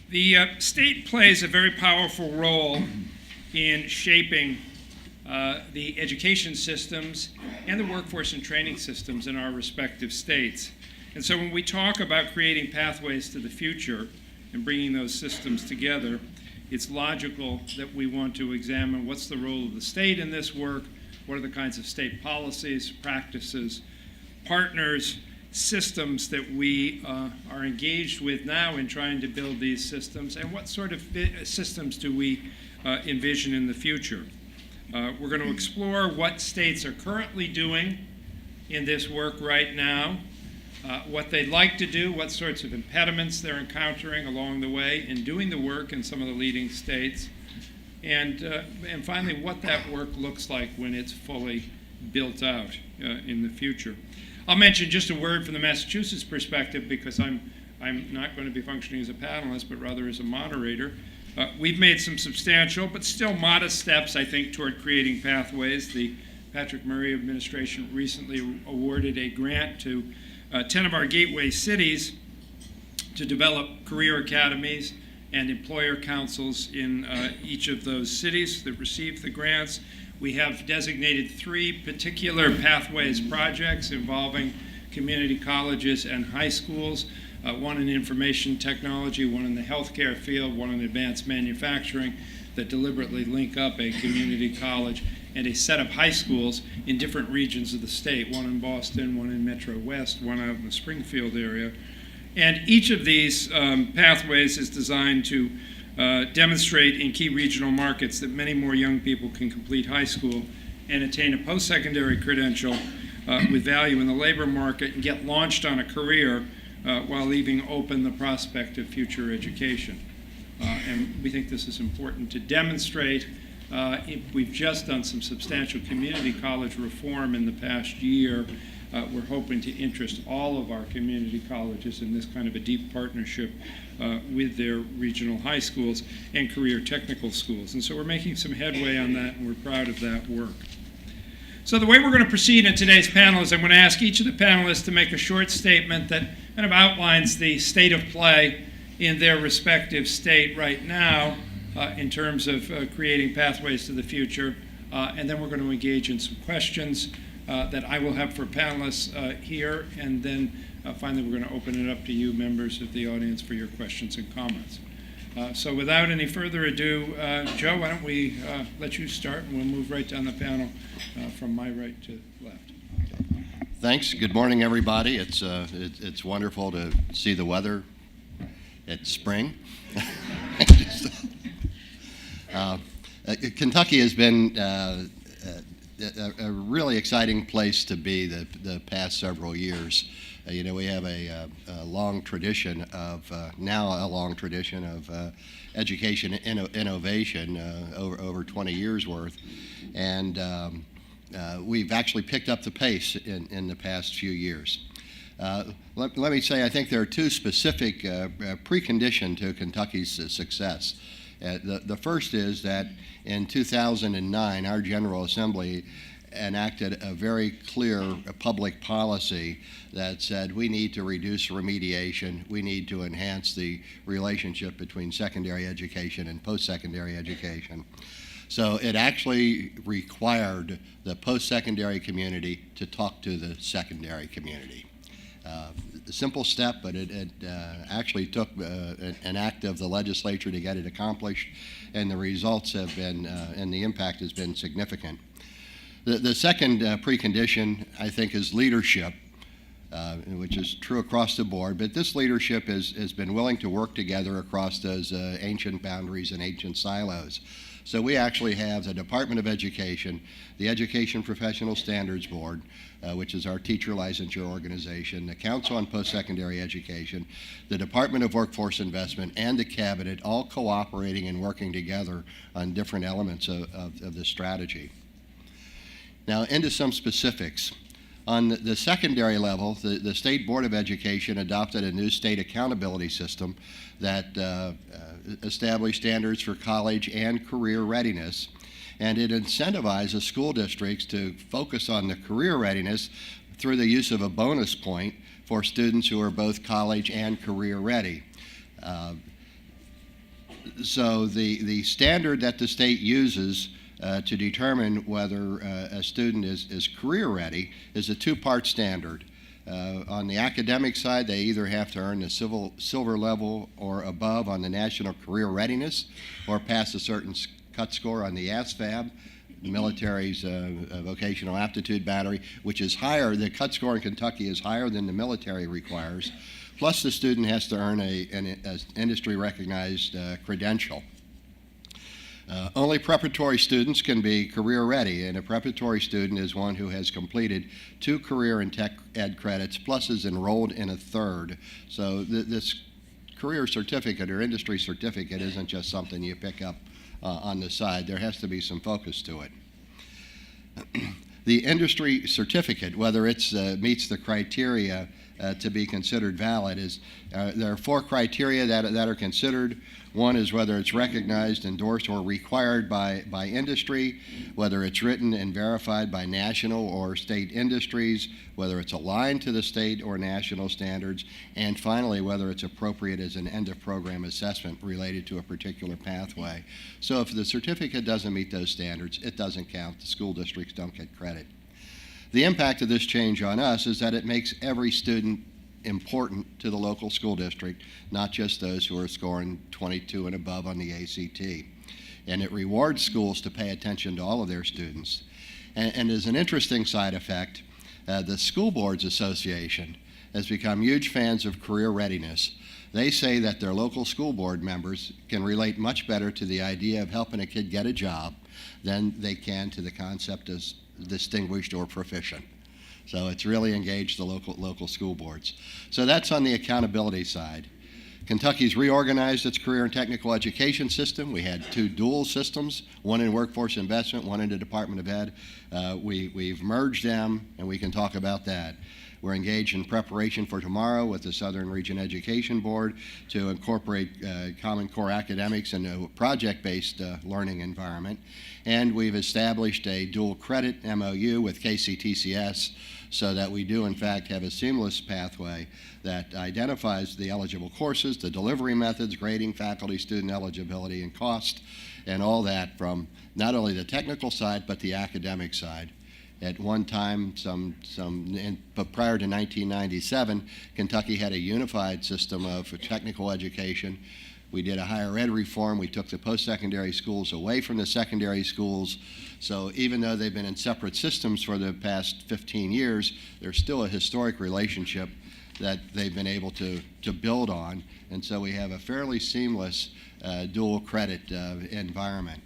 The state plays a very powerful role in shaping the education systems and the workforce and training systems in our respective states. And so when we talk about creating pathways to the future and bringing those systems together, it's logical that we want to examine what's the role of the state in this work, what are the kinds of state policies, practices, partners, systems that we are engaged with now in trying to build these systems, and what sort of systems do we envision in the future. We're going to explore what states are currently doing in this work right now, what they'd like to do, what sorts of impediments they're encountering along the way in doing the work in some of the leading states, and finally what that work looks like when it's fully built out in the future. I'll mention just a word from the Massachusetts perspective because I'm not going to be functioning as a panelist but rather as a moderator. We've made some substantial but still modest steps, I think, toward creating pathways. The Patrick Murray administration recently awarded a grant to 10 of our gateway cities to develop career academies and employer councils in each of those cities that received the grants. We have designated 3 particular pathways projects involving community colleges and high schools, one in information technology, one in the healthcare field, one in advanced manufacturing, that deliberately link up a community college and a set of high schools in different regions of the state, one in Boston, one in Metro West, one out in the Springfield area. And each of these pathways is designed to demonstrate in key regional markets that many more young people can complete high school and attain a post-secondary credential with value in the labor market and get launched on a career while leaving open the prospect of future education. And we think this is important to demonstrate. We've just done some substantial community college reform in the past year. We're hoping to interest all of our community colleges in this kind of a deep partnership with their regional high schools and career technical schools. And so we're making some headway on that, and we're proud of that work. So the way we're going to proceed in today's panel is I'm going to ask each of the panelists to make a short statement that kind of outlines the state of play in their respective state right now in terms of creating pathways to the future. And then we're going to engage in some questions that I will have for panelists here, and then finally we're going to open it up to you, members of the audience, for your questions and comments. So without any further ado, Joe, why don't we let you start, and we'll move right down the panel from my right to left. Thanks. Good morning, everybody. It's wonderful to see the weather. It's spring. Kentucky has been a really exciting place to be the past several years. We have a long tradition of education innovation over 20 years worth, and we've actually picked up the pace in the past few years. Let me say, I think there are 2 specific preconditions to Kentucky's success. The first is that in 2009, our General Assembly enacted a very clear public policy that said we need to reduce remediation, we need to enhance the relationship between secondary education and post-secondary education. So it actually required the post-secondary community to talk to the secondary community. A simple step, but it actually took an act of the legislature to get it accomplished, and the results have been, and the impact has been significant. The second precondition, I think, is leadership, which is true across the board, but this leadership has been willing to work together across those ancient boundaries and ancient silos. So we actually have the Department of Education, the Education Professional Standards Board, which is our teacher licensure organization, the Council on Post-Secondary Education, the Department of Workforce Investment, and the Cabinet, all cooperating and working together on different elements of the strategy. Now, into some specifics. On the secondary level, the State Board of Education adopted a new state accountability system that established standards for college and career readiness, and it incentivizes school districts to focus on the career readiness through the use of a bonus point for students who are both college and career ready. So the standard that the state uses to determine whether a student is career ready is a two-part standard. On the academic side, they either have to earn the silver level or above on the National Career Readiness, or pass a certain cut score on the ASVAB, the military's vocational aptitude battery, which is higher. The cut score in Kentucky is higher than the military requires. Plus, the student has to earn an industry-recognized credential. Only preparatory students can be career ready, and a preparatory student is one who has completed 2 career and tech ed credits, plus is enrolled in a third. So this career certificate or industry certificate isn't just something you pick up on the side. There has to be some focus to it. The industry certificate, whether it meets the criteria to be considered valid, there are 4 criteria that are considered. One is whether it's recognized, endorsed, or required by industry, whether it's written and verified by national or state industries, whether it's aligned to the state or national standards, and finally, whether it's appropriate as an end-of-program assessment related to a particular pathway. So if the certificate doesn't meet those standards, it doesn't count. The school districts don't get credit. The impact of this change on us is that it makes every student important to the local school district, not just those who are scoring 22 and above on the ACT. And it rewards schools to pay attention to all of their students. And as an interesting side effect, the School Boards Association has become huge fans of career readiness. They say that their local school board members can relate much better to the idea of helping a kid get a job than they can to the concept of distinguished or proficient. So it's really engaged the local school boards. So that's on the accountability side. Kentucky's reorganized its career and technical education system. We had 2 dual systems, one in workforce investment, one in the Department of Ed. We've merged them, and we can talk about that. We're engaged in preparation for tomorrow with the Southern Region Education Board to incorporate Common Core academics into a project-based learning environment. And we've established a dual credit MOU with KCTCS so that we do, in fact, have a seamless pathway that identifies the eligible courses, the delivery methods, grading, faculty, student eligibility, and cost, and all that from not only the technical side but the academic side. At one time, but prior to 1997, Kentucky had a unified system of technical education. We did a higher ed reform. We took the post-secondary schools away from the secondary schools. So even though they've been in separate systems for the past 15 years, there's still a historic relationship that they've been able to build on. And so we have a fairly seamless dual credit environment.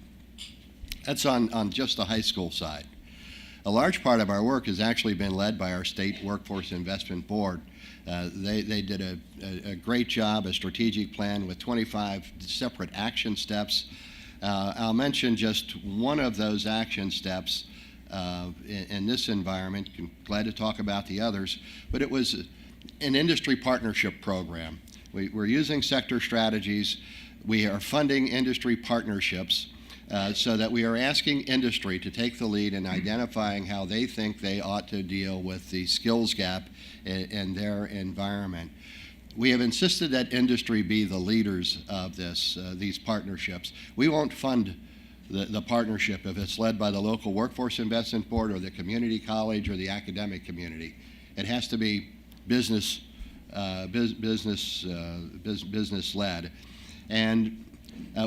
That's on just the high school side. A large part of our work has actually been led by our state workforce investment board. They did a great job, a strategic plan with 25 separate action steps. I'll mention just one of those action steps in this environment. Glad to talk about the others, but it was an industry partnership program. We're using sector strategies. We are funding industry partnerships so that we are asking industry to take the lead in identifying how they think they ought to deal with the skills gap in their environment. We have insisted that industry be the leaders of these partnerships. We won't fund the partnership if it's led by the local workforce investment board or the community college or the academic community. It has to be business led. And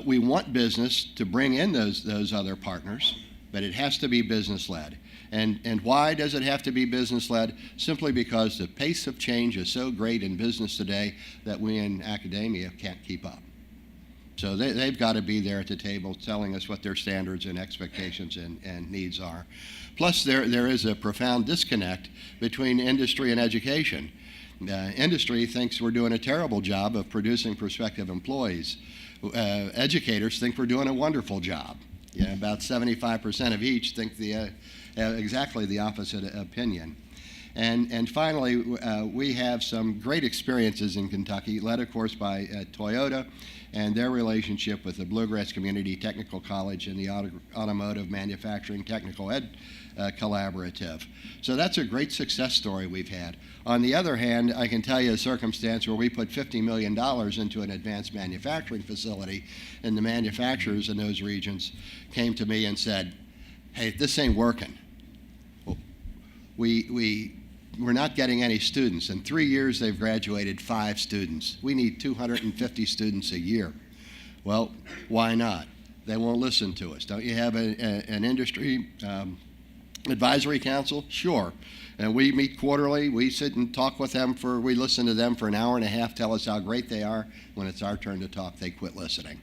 we want business to bring in those other partners, but it has to be business-led. And why does it have to be business-led? Simply because the pace of change is so great in business today that we in academia can't keep up. So they've got to be there at the table telling us what their standards and expectations and needs are. Plus, there is a profound disconnect between industry and education. Industry thinks we're doing a terrible job of producing prospective employees. Educators think we're doing a wonderful job. About 75% of each think exactly the opposite opinion. And finally, we have some great experiences in Kentucky, led, of course, by Toyota and their relationship with the Bluegrass Community Technical College and the Automotive Manufacturing Technical Ed collaborative. So that's a great success story we've had. On the other hand, I can tell you a circumstance where we put $50 million into an advanced manufacturing facility, and the manufacturers in those regions came to me and said, hey, this ain't working. We're not getting any students. In 3 years, they've graduated 5 students. We need 250 students a year. Well, why not? They won't listen to us. Don't you have an industry advisory council? Sure. And we meet quarterly. We sit and talk with them we listen to them for an hour and a half, tell us how great they are. When it's our turn to talk, they quit listening.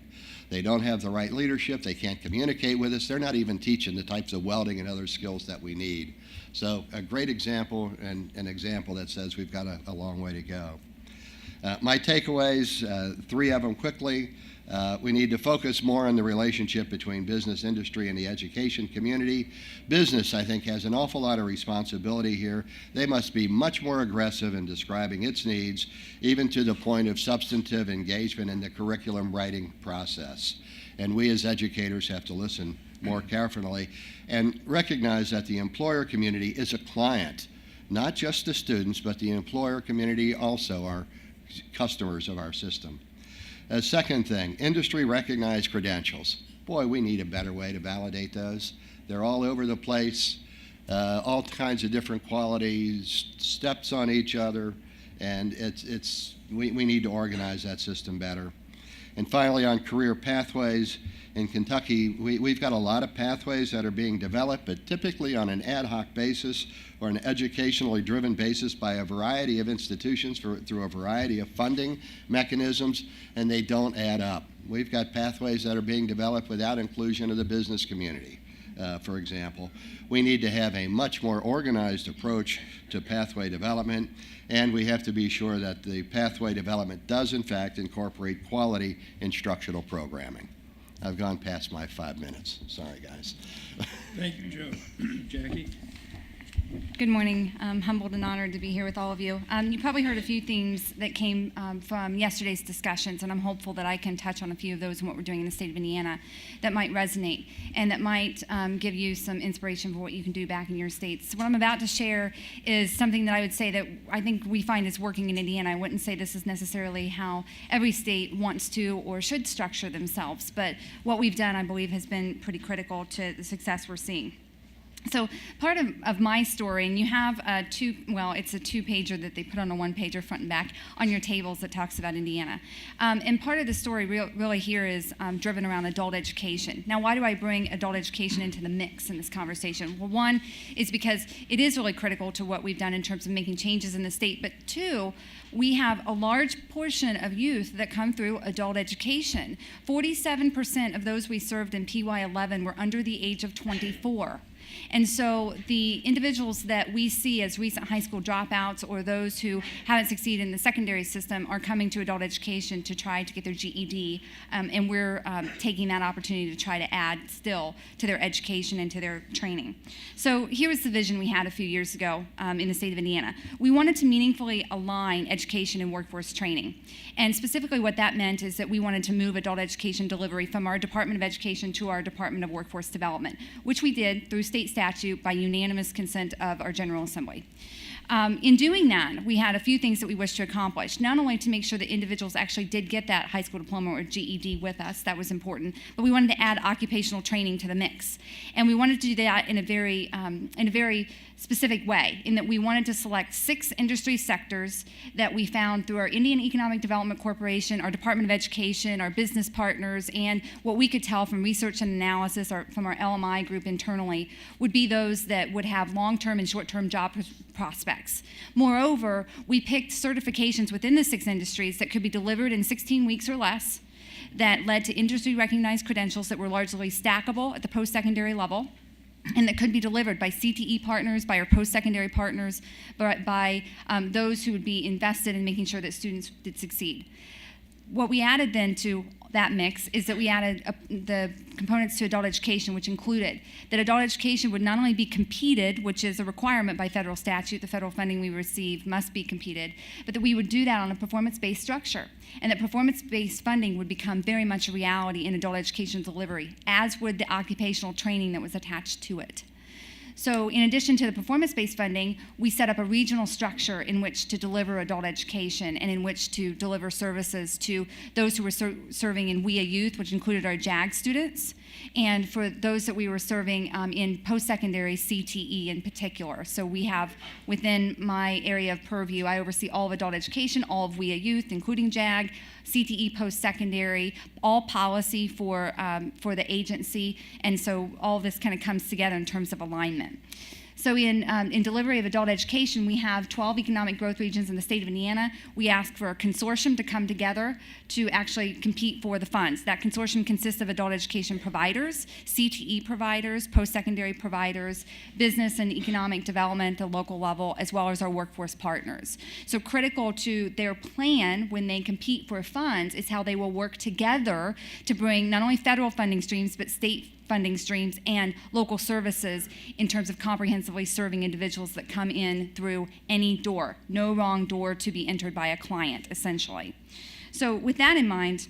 They don't have the right leadership. They can't communicate with us. They're not even teaching the types of welding and other skills that we need. So a great example, and an example that says we've got a long way to go. My takeaways, 3 of them quickly. We need to focus more on the relationship between business, industry, and the education community. Business, I think, has an awful lot of responsibility here. They must be much more aggressive in describing its needs, even to the point of substantive engagement in the curriculum writing process. And we as educators have to listen more carefully and recognize that the employer community is a client, not just the students, but the employer community also are customers of our system. Second thing, industry recognized credentials. Boy, we need a better way to validate those. They're all over the place, all kinds of different qualities, steps on each other, and we need to organize that system better. And finally, on career pathways, in Kentucky, we've got a lot of pathways that are being developed, but typically on an ad hoc basis or an educationally driven basis by a variety of institutions through a variety of funding mechanisms, and they don't add up. We've got pathways that are being developed without inclusion of the business community, for example. We need to have a much more organized approach to pathway development, and we have to be sure that the pathway development does, in fact, incorporate quality instructional programming. I've gone past my 5 minutes. Sorry, guys. Thank you, Joe. Jackie? Good morning. I'm humbled and honored to be here with all of you. You probably heard a few themes that came from yesterday's discussions, and I'm hopeful that I can touch on a few of those in what we're doing in the state of Indiana that might resonate and that might give you some inspiration for what you can do back in your states. So what I'm about to share is something that I would say that I think we find is working in Indiana. I wouldn't say this is necessarily how every state wants to or should structure themselves, but what we've done, I believe, has been pretty critical to the success we're seeing. So part of my story, and you have it's a 2-pager that they put on a 1-pager front and back on your tables that talks about Indiana. And part of the story really here is driven around adult education. Now, why do I bring adult education into the mix in this conversation? Well, one is because it is really critical to what we've done in terms of making changes in the state, but 2, we have a large portion of youth that come through adult education. 47% of those we served in PY11 were under the age of 24. And so the individuals that we see as recent high school dropouts or those who haven't succeeded in the secondary system are coming to adult education to try to get their GED, and we're taking that opportunity to try to add still to their education and to their training. So here was the vision we had a few years ago in the state of Indiana. We wanted to meaningfully align education and workforce training. And specifically what that meant is that we wanted to move adult education delivery from our Department of Education to our Department of Workforce Development, which we did through state statute by unanimous consent of our General Assembly. In doing that, we had a few things that we wished to accomplish, not only to make sure that individuals actually did get that high school diploma or GED with us, that was important, but we wanted to add occupational training to the mix. And we wanted to do that in a very specific way, in that we wanted to select 6 industry sectors that we found through our Indian Economic Development Corporation, our Department of Education, our business partners, and what we could tell from research and analysis from our LMI group internally would be those that would have long-term and short-term job prospects. Moreover, we picked certifications within the 6 industries that could be delivered in 16 weeks or less that led to industry-recognized credentials that were largely stackable at the post-secondary level, and that could be delivered by CTE partners, by our post-secondary partners, but by those who would be invested in making sure that students did succeed. What we added then to that mix is that we added the components to adult education, which included that adult education would not only be competed, which is a requirement by federal statute, the federal funding we receive must be competed, but that we would do that on a performance-based structure, and that performance-based funding would become very much a reality in adult education delivery, as would the occupational training that was attached to it. So in addition to the performance-based funding, we set up a regional structure in which to deliver adult education and in which to deliver services to those who were serving in WEA Youth, which included our JAG students, and for those that we were serving in post-secondary CTE in particular. So we have, within my area of purview, I oversee all of adult education, all of WEA Youth, including JAG, CTE post-secondary, all policy for the agency, and so all of this kind of comes together in terms of alignment. So in delivery of adult education, we have 12 economic growth regions in the state of Indiana. We ask for a consortium to come together to actually compete for the funds. That consortium consists of adult education providers, CTE providers, post-secondary providers, business and economic development at the local level, as well as our workforce partners. So critical to their plan when they compete for funds is how they will work together to bring not only federal funding streams, but state funding streams and local services in terms of comprehensively serving individuals that come in through any door. No wrong door to be entered by a client, essentially. So with that in mind,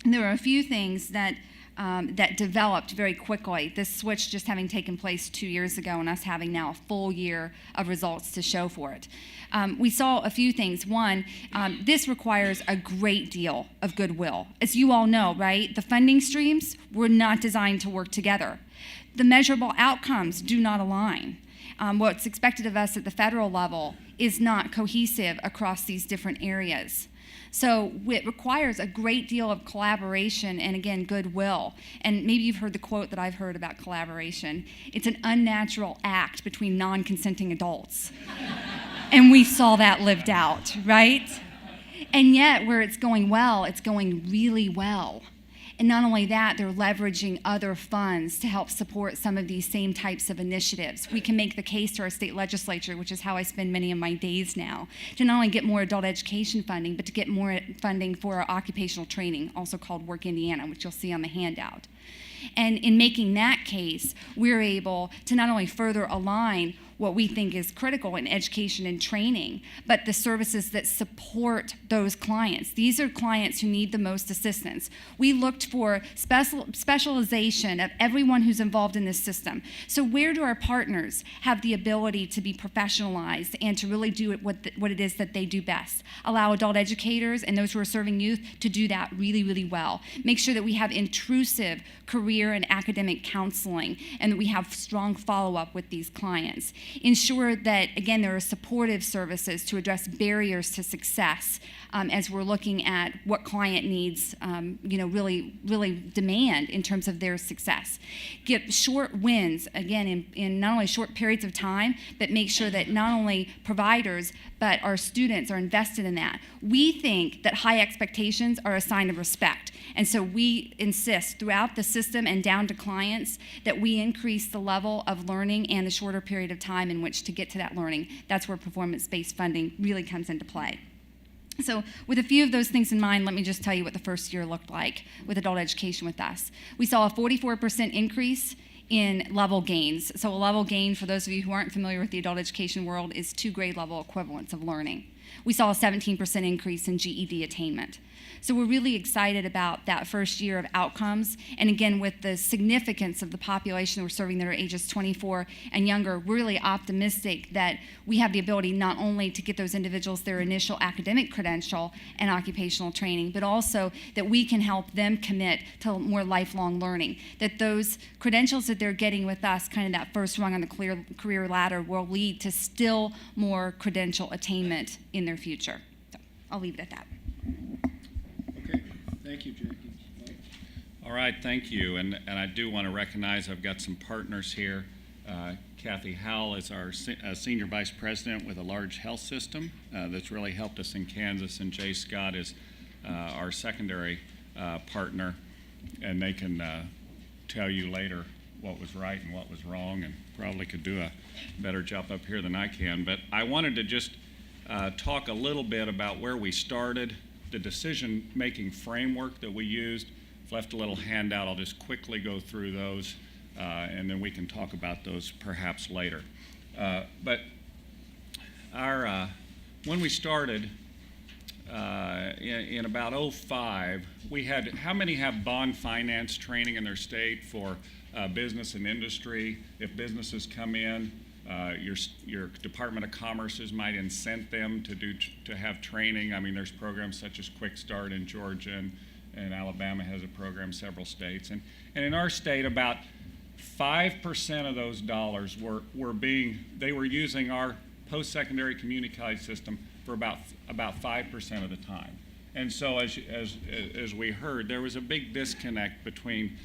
there are a few things that developed very quickly. This switch just having taken place 2 years ago and us having now a full year of results to show for it. We saw a few things. One, this requires a great deal of goodwill. As you all know, right, the funding streams were not designed to work together. The measurable outcomes do not align. What's expected of us at the federal level is not cohesive across these different areas. So it requires a great deal of collaboration and, again, goodwill. And maybe you've heard the quote that I've heard about collaboration. It's an unnatural act between non-consenting adults. And we saw that lived out, right? And yet, where it's going well, it's going really well. And not only that, they're leveraging other funds to help support some of these same types of initiatives. We can make the case to our state legislature, which is how I spend many of my days now, to not only get more adult education funding, but to get more funding for our occupational training, also called Work Indiana, which you'll see on the handout. And in making that case, we're able to not only further align what we think is critical in education and training, but the services that support those clients. These are clients who need the most assistance. We looked for specialization of everyone who's involved in this system. So where do our partners have the ability to be professionalized and to really do what it is that they do best? Allow adult educators and those who are serving youth to do that really, really well. Make sure that we have intrusive career and academic counseling and that we have strong follow-up with these clients. Ensure that, again, there are supportive services to address barriers to success as we're looking at what client needs, really demand in terms of their success. Get short wins, again, in not only short periods of time, but make sure that not only providers, but our students are invested in that. We think that high expectations are a sign of respect. And so we insist throughout the system and down to clients that we increase the level of learning and the shorter period of time in which to get to that learning. That's where performance-based funding really comes into play. So with a few of those things in mind, let me just tell you what the first year looked like with adult education with us. We saw a 44% increase in level gains. So a level gain, for those of you who aren't familiar with the adult education world, is 2 grade level equivalents of learning. We saw a 17% increase in GED attainment. So we're really excited about that first year of outcomes. And again, with the significance of the population we're serving that are ages 24 and younger, we're really optimistic that we have the ability not only to get those individuals their initial academic credential and occupational training, but also that we can help them commit to more lifelong learning. That those credentials that they're getting with us, kind of that first rung on the career ladder, will lead to still more credential attainment in their future. So I'll leave it at that. Okay, thank you, Jackie. All right, thank you. And I do want to recognize I've got some partners here. Kathy Howell is our Senior Vice President with a large health system that's really helped us in Kansas, and Jay Scott is our secondary partner, and they can tell you later what was right and what was wrong, and probably could do a better job up here than I can. But I wanted to just talk a little bit about where we started, the decision-making framework that we used. I've left a little handout. I'll just quickly go through those, and then we can talk about those perhaps later. But when we started, in about '05, we had, how many have bond finance training in their state for business and industry? If businesses come in, your Department of Commerce's might incent them to have training. I mean, there's programs such as Quick Start in Georgia, and Alabama has a program, several states. And in our state, about 5% of those dollars they were using our post-secondary community college system for about 5% of the time. And so as we heard, there was a big disconnect between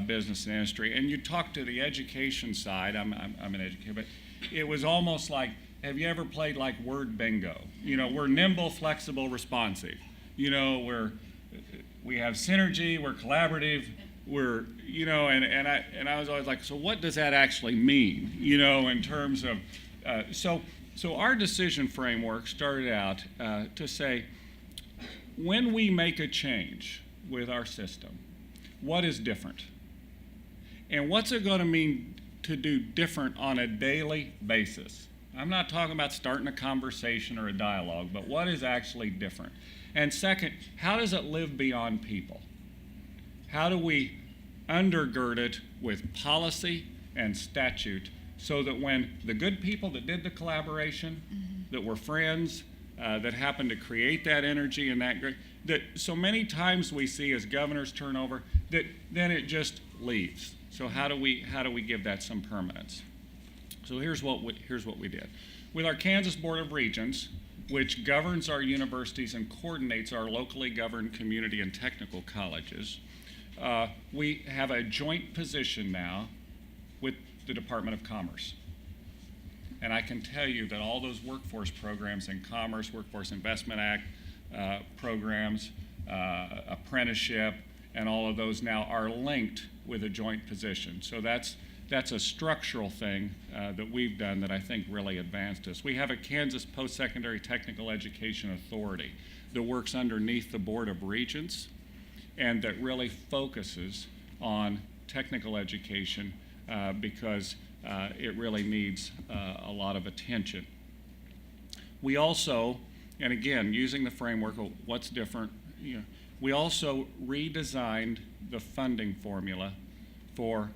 business and industry. And you talk to the education side, I'm an educator, but it was almost like, have you ever played like word bingo? You know, we're nimble, flexible, responsive. You know, we have synergy, we're collaborative, we're, you know, and I was always like, so what does that actually mean? You know, in terms of, so our decision framework started out to say, when we make a change with our system, what is different? And what's it going to mean to do different on a daily basis? I'm not talking about starting a conversation or a dialogue, but what is actually different? And second, how does it live beyond people? How do we undergird it with policy and statute so that when the good people that did the collaboration, that were friends, that happened to create that energy and that so many times we see as governors turn over, that then it just leaves. So how do we give that some permanence? So here's what we did. With our Kansas Board of Regents, which governs our universities and coordinates our locally governed community and technical colleges, we have a joint position now with the Department of Commerce. And I can tell you that all those workforce programs in Commerce, Workforce Investment Act programs, apprenticeship, and all of those now are linked with a joint position. So that's a structural thing that we've done that I think really advanced us. We have a Kansas Post-Secondary Technical Education Authority that works underneath the Board of Regents and that really focuses on technical education because it really needs a lot of attention. We also, and again, using the framework of what's different, you know, we also redesigned the funding formula for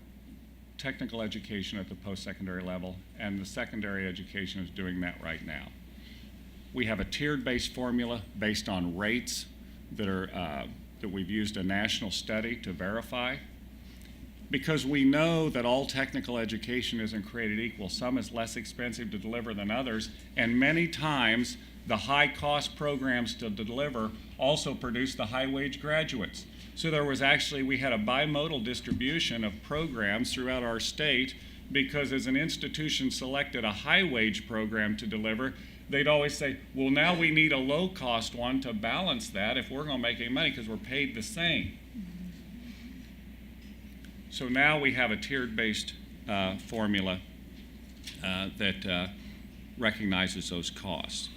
technical education at the post-secondary level, and the secondary education is doing that right now. We have a tiered-based formula based on rates that we've used a national study to verify, because we know that all technical education isn't created equal. Some is less expensive to deliver than others, and many times the high-cost programs to deliver also produce the high-wage graduates. So we had a bimodal distribution of programs throughout our state, because as an institution selected a high-wage program to deliver, they'd always say, well, now we need a low-cost one to balance that if we're going to make any money because we're paid the same. So now we have a tiered-based formula that recognizes those costs.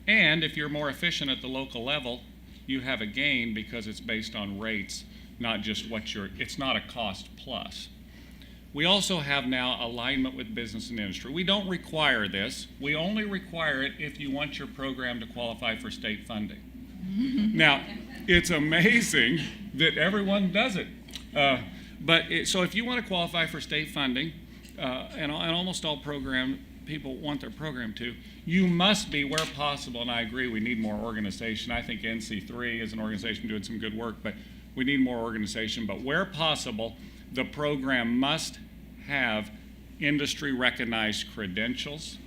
And if you're more efficient at the local level, you have a gain because it's based on rates, not just it's not a cost plus. We also have now alignment with business and industry. We don't require this. We only require it if you want your program to qualify for state funding. Now, it's amazing that everyone does it. So if you want to qualify for state funding, and almost all people want their program to, you must be, where possible, and I agree we need more organization. I think NC3 is an organization doing some good work, but we need more organization. But where possible, the program must have industry-recognized credentials.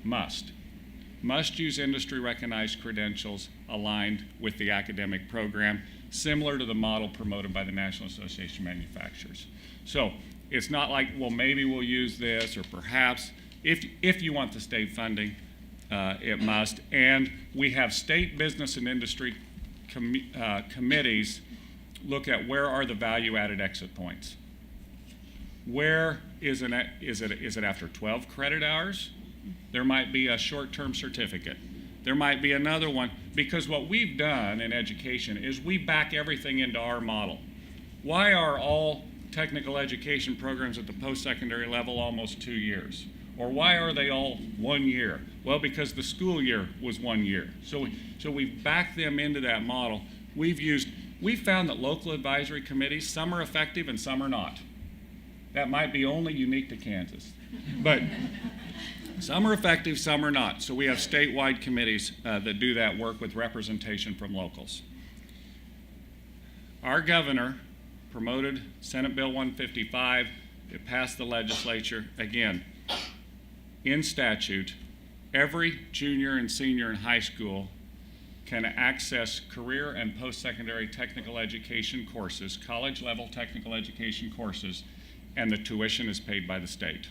Must use industry-recognized credentials aligned with the academic program, similar to the model promoted by the National Association of Manufacturers. So it's not like, well, maybe we'll use this, or perhaps. If you want the state funding, it must. And we have state business and industry committees look at where are the value-added exit points. Where is it after 12 credit hours? There might be a short-term certificate. There might be another one, because what we've done in education is we back everything into our model. Why are all technical education programs at the post-secondary level almost 2 years? Or why are they all 1 year? Well, because the school year was 1 year. So we've backed them into that model. We've found that local advisory committees, some are effective and some are not. That might be only unique to Kansas. But some are effective, some are not. So we have statewide committees that do that work with representation from locals. Our governor promoted Senate Bill 155. It passed the legislature. Again, in statute, every junior and senior in high school can access career and post-secondary technical education courses, college-level technical education courses, and the tuition is paid by the state.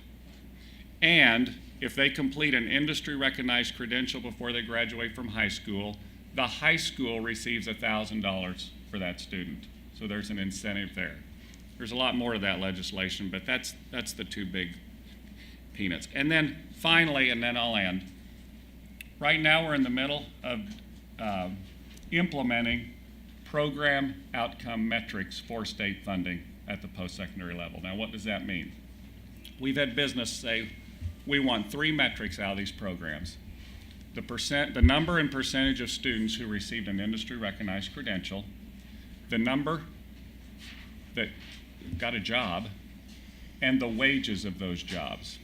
And if they complete an industry-recognized credential before they graduate from high school, the high school receives $1,000 for that student. So there's an incentive there. There's a lot more to that legislation, but that's the two big peanuts. And then finally, and then I'll end, right now we're in the middle of implementing program outcome metrics for state funding at the post-secondary level. Now, what does that mean? We've had business say, we want 3 metrics out of these programs. The number and percentage of students who received an industry-recognized credential, the number that got a job, and the wages of those jobs.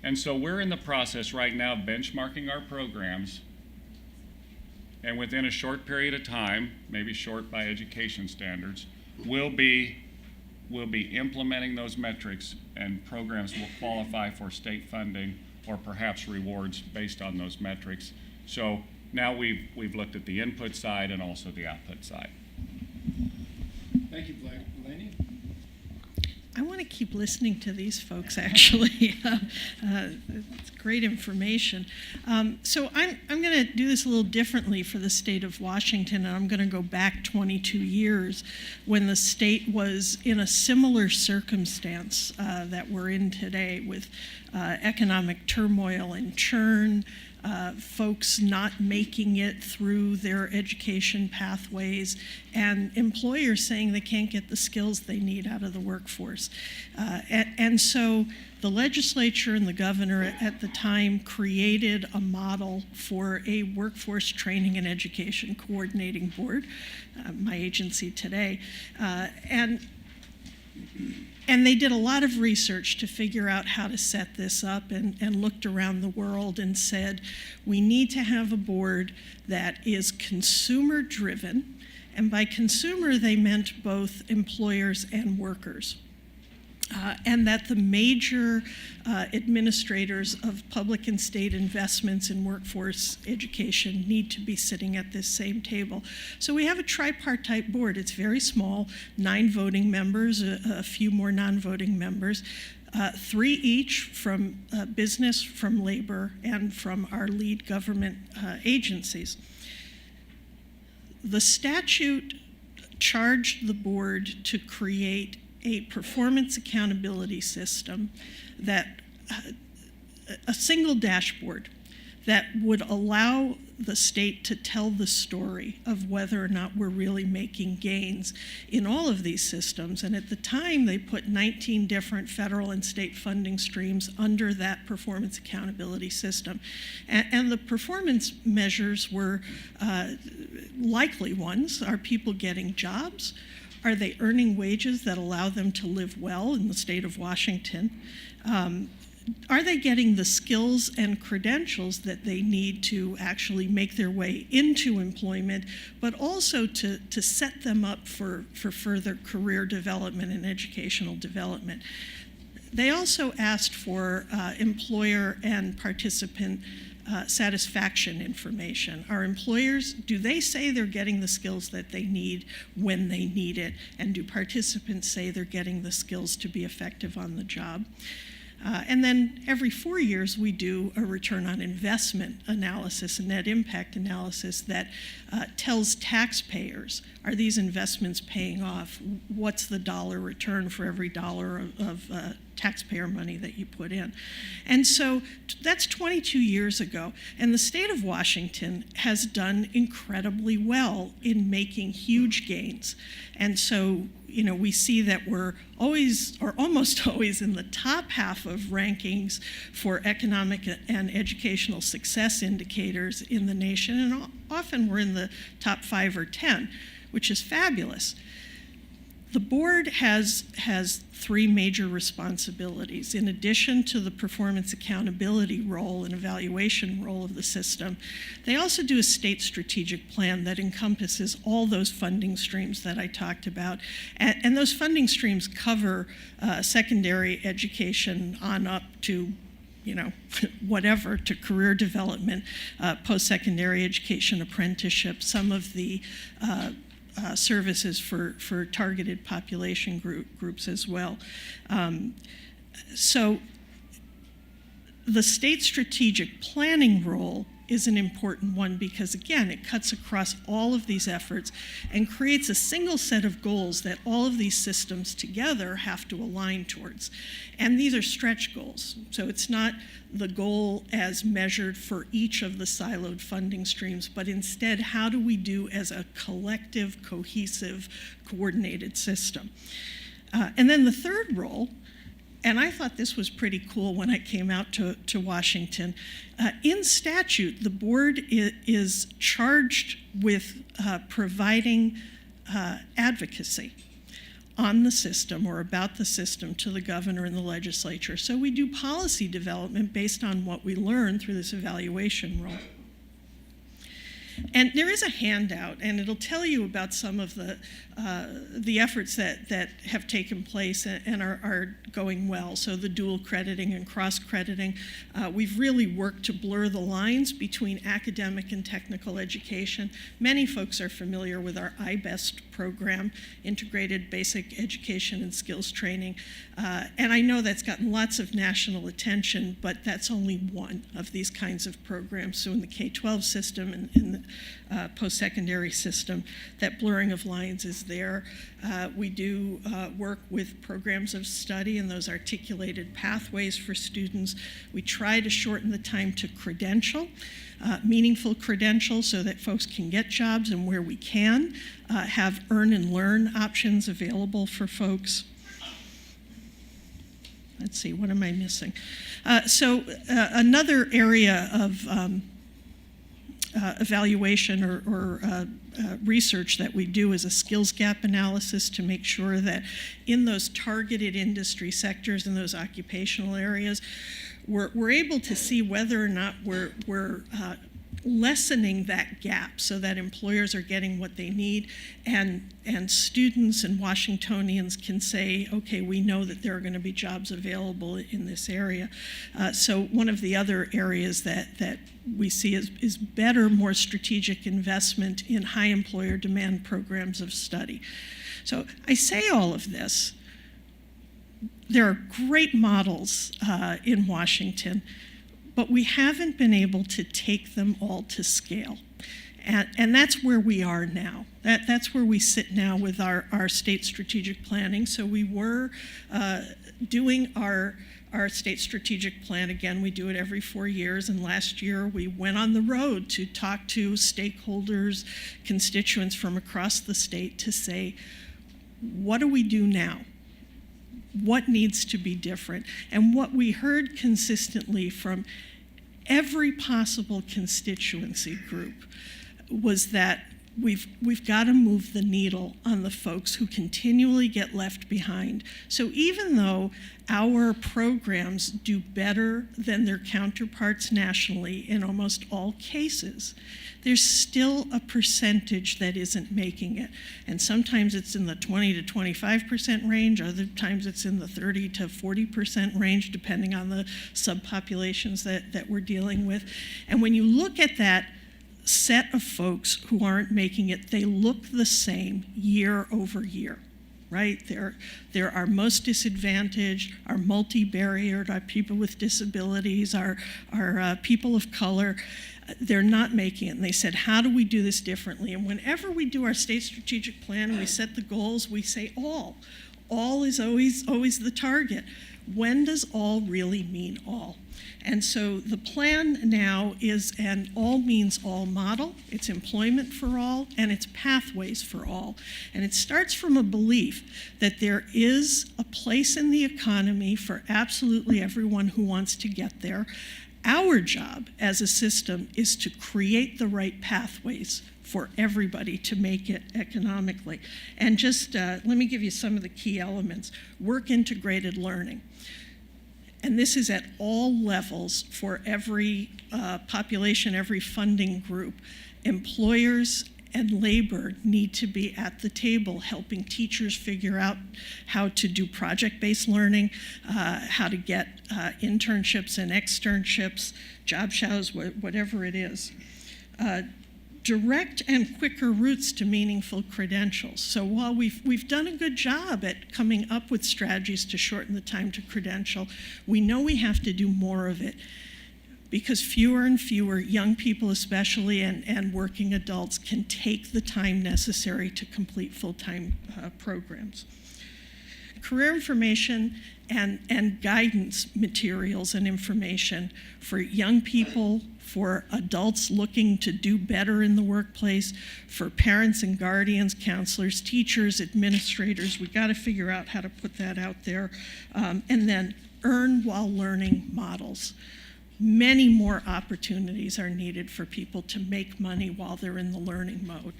And so we're in the process right now of benchmarking our programs, and within a short period of time, maybe short by education standards, we'll be implementing those metrics, and programs will qualify for state funding or perhaps rewards based on those metrics. So now we've looked at the input side and also the output side. Thank you, Blaney. I want to keep listening to these folks, actually. It's great information. So I'm going to do this a little differently for the state of Washington, and I'm going to go back 22 years when the state was in a similar circumstance that we're in today, with economic turmoil and churn, folks not making it through their education pathways, and employers saying they can't get the skills they need out of the workforce. And so the legislature and the governor at the time created a model for a workforce training and education coordinating board, my agency today, and they did a lot of research to figure out how to set this up, and looked around the world and said, we need to have a board that is consumer driven. And by consumer, they meant both employers and workers. And that the major administrators of public and state investments in workforce education need to be sitting at this same table. So we have a tripartite board. It's very small, 9 voting members, a few more non-voting members, 3 each from business, from labor, and from our lead government agencies. The statute charged the board to create a performance accountability system, that a single dashboard that would allow the state to tell the story of whether or not we're really making gains in all of these systems. And at the time, they put 19 different federal and state funding streams under that performance accountability system. And the performance measures were likely ones. Are people getting jobs? Are they earning wages that allow them to live well in the state of Washington? Are they getting the skills and credentials that they need to actually make their way into employment, but also to set them up for further career development and educational development? They also asked for employer and participant satisfaction information. Our employers, do they say they're getting the skills that they need when they need it? And do participants say they're getting the skills to be effective on the job? And then every 4 years, we do a return on investment analysis, a net impact analysis that tells taxpayers, are these investments paying off? What's the dollar return for every dollar of taxpayer money that you put in? And so that's 22 years ago. And the state of Washington has done incredibly well in making huge gains. And so we see that we're always or almost always in the top half of rankings for economic and educational success indicators in the nation, and often we're in the top 5 or 10, which is fabulous. The board has 3 major responsibilities. In addition to the performance accountability role and evaluation role of the system, they also do a state strategic plan that encompasses all those funding streams that I talked about. And those funding streams cover secondary education on up to whatever, to career development, post-secondary education, apprenticeship, some of the services for targeted population groups as well. So the state strategic planning role is an important one because, again, it cuts across all of these efforts and creates a single set of goals that all of these systems together have to align towards. And these are stretch goals. So it's not the goal as measured for each of the siloed funding streams, but instead, how do we do as a collective, cohesive, coordinated system? And then the third role, and I thought this was pretty cool when I came out to Washington. In statute, the board is charged with providing advocacy on the system or about the system to the governor and the legislature. So we do policy development based on what we learn through this evaluation role. And there is a handout, and it'll tell you about some of the efforts that have taken place and are going well. So the dual crediting and cross-crediting. We've really worked to blur the lines between academic and technical education. Many folks are familiar with our IBEST program, Integrated Basic Education and Skills Training. And I know that's gotten lots of national attention, but that's only one of these kinds of programs. So in the K-12 system and in the post-secondary system, that blurring of lines is there. We do work with programs of study and those articulated pathways for students. We try to shorten the time to credential, meaningful credentials so that folks can get jobs, and where we can, have earn and learn options available for folks. Let's see, what am I missing? So another area of evaluation or research that we do is a skills gap analysis to make sure that in those targeted industry sectors and those occupational areas, we're able to see whether or not we're lessening that gap so that employers are getting what they need, and students and Washingtonians can say, okay, we know that there are going to be jobs available in this area. So one of the other areas that we see is better, more strategic investment in high employer demand programs of study. So I say all of this. There are great models in Washington, but we haven't been able to take them all to scale. And that's where we are now. That's where we sit now with our state strategic planning. So we were doing our state strategic plan. Again, we do it every 4 years, and last year we went on the road to talk to stakeholders, constituents from across the state to say, what do we do now? What needs to be different? And what we heard consistently from every possible constituency group was that we've got to move the needle on the folks who continually get left behind. So even though our programs do better than their counterparts nationally in almost all cases, there's still a percentage that isn't making it. And sometimes it's in the 20 to 25% range, other times it's in the 30 to 40% range, depending on the subpopulations that we're dealing with. And when you look at that set of folks who aren't making it, they look the same year over year, right? They're our most disadvantaged, our multi-barriered, our people with disabilities, our people of color. They're not making it. And they said, how do we do this differently? And whenever we do our state strategic plan and we set the goals, we say all. All is always the target. when does all really mean all? And so the plan now is an all means all model. It's employment for all, and it's pathways for all. And it starts from a belief that there is a place in the economy for absolutely everyone who wants to get there. Our job as a system is to create the right pathways for everybody to make it economically. And just let me give you some of the key elements. Work integrated learning. And this is at all levels for every population, every funding group. Employers and labor need to be at the table helping teachers figure out how to do project-based learning, how to get internships and externships, job shadows, whatever it is. Direct and quicker routes to meaningful credentials. So while we've done a good job at coming up with strategies to shorten the time to credential, we know we have to do more of it, because fewer and fewer young people especially and working adults can take the time necessary to complete full-time programs. Career information and guidance materials and information for young people, for adults looking to do better in the workplace, for parents and guardians, counselors, teachers, administrators. We've got to figure out how to put that out there. And then earn while learning models. Many more opportunities are needed for people to make money while they're in the learning mode.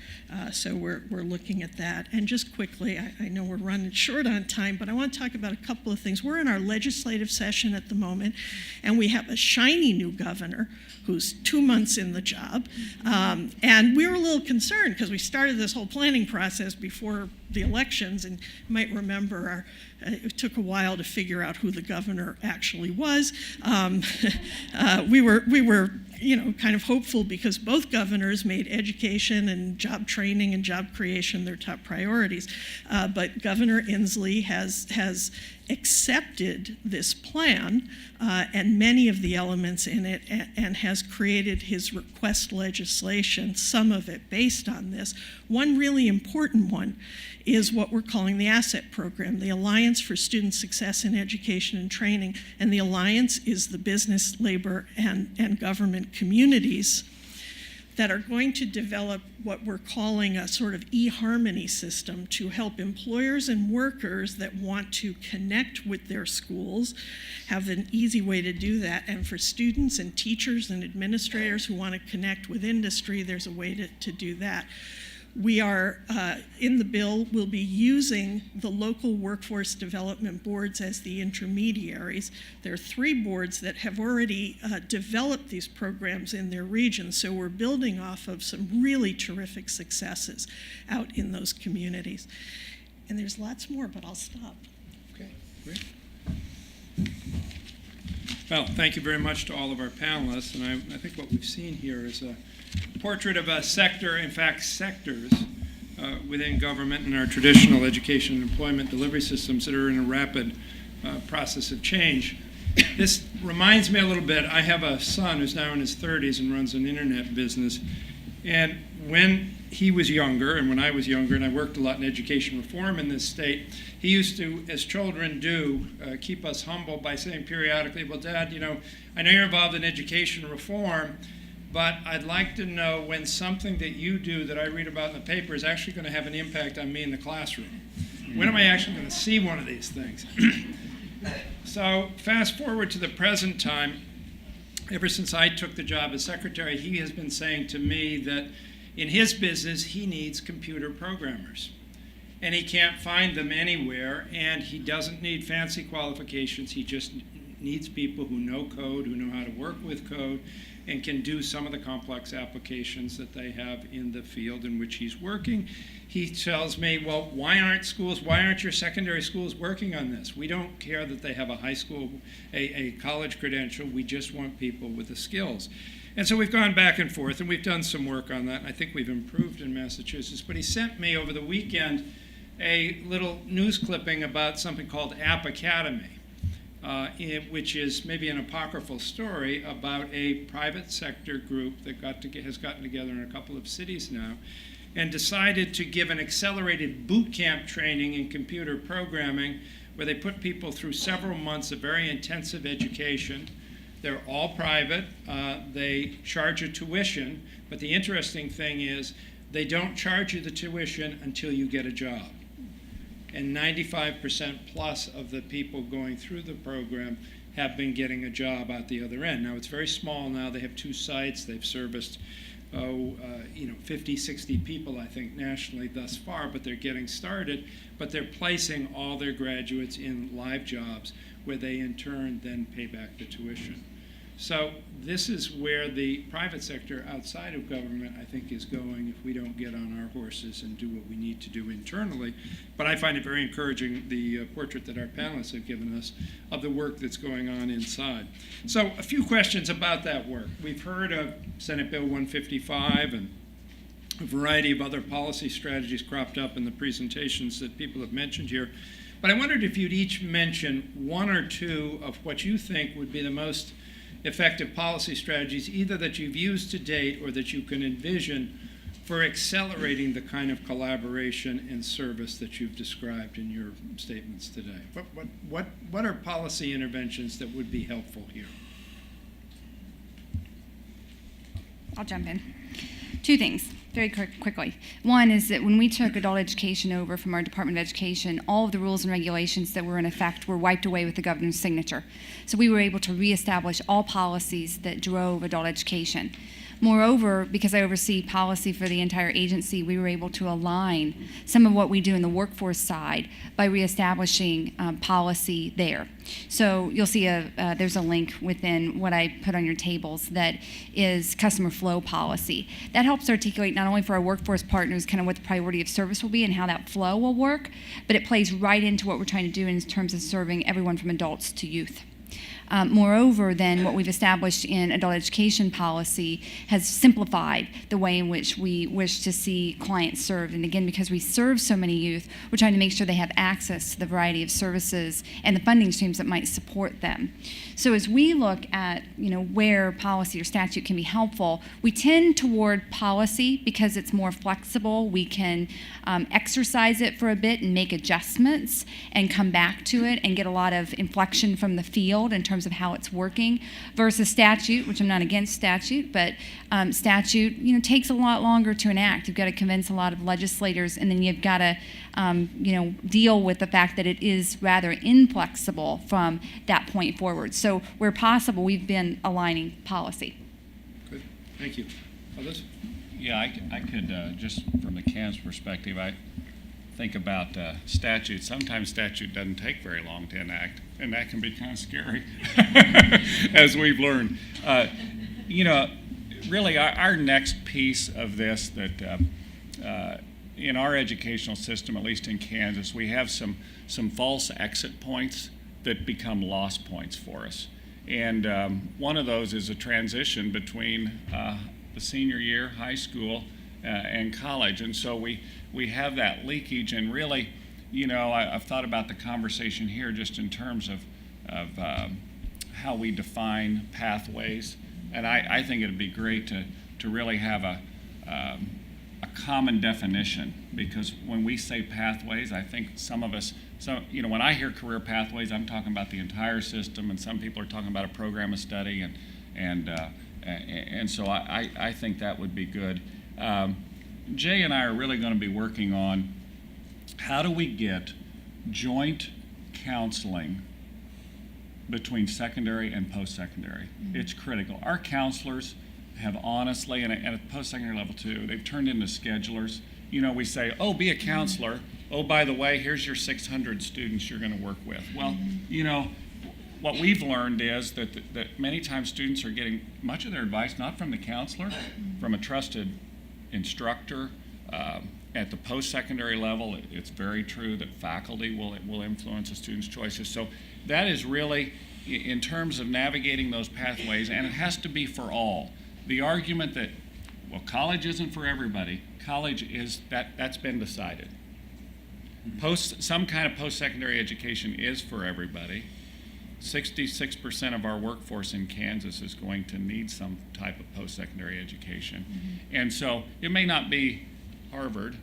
So we're looking at that. And just quickly, I know we're running short on time, but I want to talk about a couple of things. We're in our legislative session at the moment, and we have a shiny new governor who's 2 months in the job. And we were a little concerned because we started this whole planning process before the elections, and you might remember it took a while to figure out who the governor actually was. We were kind of hopeful because both governors made education and job training and job creation their top priorities. But Governor Inslee has accepted this plan and many of the elements in it and has created his request legislation, some of it based on this. One really important one is what we're calling the ASSET program, the Alliance for Student Success in Education and Training. And the Alliance is the business, labor, and government communities that are going to develop what we're calling a sort of eHarmony system to help employers and workers that want to connect with their schools have an easy way to do that. And for students and teachers and administrators who want to connect with industry, there's a way to do that. We are, in the bill, we'll be using the local workforce development boards as the intermediaries. There are 3 boards that have already developed these programs in their regions, so we're building off of some really terrific successes out in those communities. And there's lots more, but I'll stop. Okay, great. Well, thank you very much to all of our panelists, and I think what we've seen here is a portrait of a sector, in fact sectors, within government and our traditional education and employment delivery systems that are in a rapid process of change. This reminds me a little bit, I have a son who's now in his 30s and runs an internet business, and when he was younger, and when I was younger, and I worked a lot in education reform in this state, he used to, as children do, keep us humble by saying periodically, well, Dad, I know you're involved in education reform, but I'd like to know when something that you do that I read about in the paper is actually going to have an impact on me in the classroom. When am I actually going to see one of these things? So fast forward to the present time, ever since I took the job as secretary, he has been saying to me that in his business, he needs computer programmers. And he can't find them anywhere, and he doesn't need fancy qualifications. He just needs people who know code, who know how to work with code, and can do some of the complex applications that they have in the field in which he's working. He tells me, well, why aren't your secondary schools working on this? We don't care that they have a high school, a college credential. We just want people with the skills. And so we've gone back and forth, and we've done some work on that. I think we've improved in Massachusetts. But he sent me over the weekend a little news clipping about something called App Academy. Which is maybe an apocryphal story about a private sector group that has gotten together in a couple of cities now and decided to give an accelerated boot camp training in computer programming where they put people through several months of very intensive education. They're all private. They charge a tuition, but the interesting thing is they don't charge you the tuition until you get a job. And 95% plus of the people going through the program have been getting a job out the other end. Now, it's very small now. They have 2 sites. They've serviced 50, 60 people, I think, nationally thus far, but they're getting started. But they're placing all their graduates in live jobs where they, in turn, then pay back the tuition. So this is where the private sector outside of government, I think, is going if we don't get on our horses and do what we need to do internally. But I find it very encouraging, the portrait that our panelists have given us of the work that's going on inside. So a few questions about that work. We've heard of Senate Bill 155 and a variety of other policy strategies cropped up in the presentations that people have mentioned here. But I wondered if you'd each mention 1 or 2 of what you think would be the most effective policy strategies, either that you've used to date or that you can envision for accelerating the kind of collaboration and service that you've described in your statements today. What are policy interventions that would be helpful here? I'll jump in. 2 things, very quickly. One is that when we took adult education over from our Department of Education, all of the rules and regulations that were in effect were wiped away with the governor's signature. So we were able to reestablish all policies that drove adult education. Moreover, because I oversee policy for the entire agency, we were able to align some of what we do in the workforce side by reestablishing policy there. So you'll see there's a link within what I put on your tables that is customer flow policy. That helps articulate not only for our workforce partners kind of what the priority of service will be and how that flow will work, but it plays right into what we're trying to do in terms of serving everyone from adults to youth. Moreover, then, what we've established in adult education policy has simplified the way in which we wish to see clients served. And again, because we serve so many youth, we're trying to make sure they have access to the variety of services and the funding streams that might support them. So as we look at, where policy or statute can be helpful, we tend toward policy because it's more flexible. We can exercise it for a bit and make adjustments and come back to it and get a lot of inflection from the field in terms of how it's working, versus statute, which I'm not against statute, but statute, takes a lot longer to enact. You've got to convince a lot of legislators, and then you've got to, deal with the fact that it is rather inflexible from that point forward. So where possible, we've been aligning policy. Good, thank you. Others? Yeah, I could, just from the CAM's perspective, I think about statute. Sometimes statute doesn't take very long to enact, and that can be kind of scary, as we've learned. Really, our next piece of this that in our educational system, at least in Kansas, we have some false exit points that become loss points for us. And one of those is a transition between the senior year, high school, and college. And so we have that leakage. And really, I've thought about the conversation here just in terms of how we define pathways. And I think it'd be great to really have a common definition, because when we say pathways, I think some of us, when I hear career pathways, I'm talking about the entire system, and some people are talking about a program of study, and so I think that would be good. Jay and I are really going to be working on how do we get joint counseling between secondary and post-secondary. Mm-hmm. It's critical. Our counselors have honestly, and at post-secondary level too, they've turned into schedulers. We say, oh, be a counselor. Oh, by the way, here's your 600 students you're going to work with. Well, what we've learned is that many times students are getting much of their advice not from the counselor, from a trusted instructor. At the post-secondary level, it's very true that faculty will influence a student's choices. So that is really, in terms of navigating those pathways, and it has to be for all. The argument that, well, college isn't for everybody, college is, that's been decided. Some kind of post-secondary education is for everybody. 66% of our workforce in Kansas is going to need some type of post-secondary education. Mm-hmm. And so it may not be Harvard,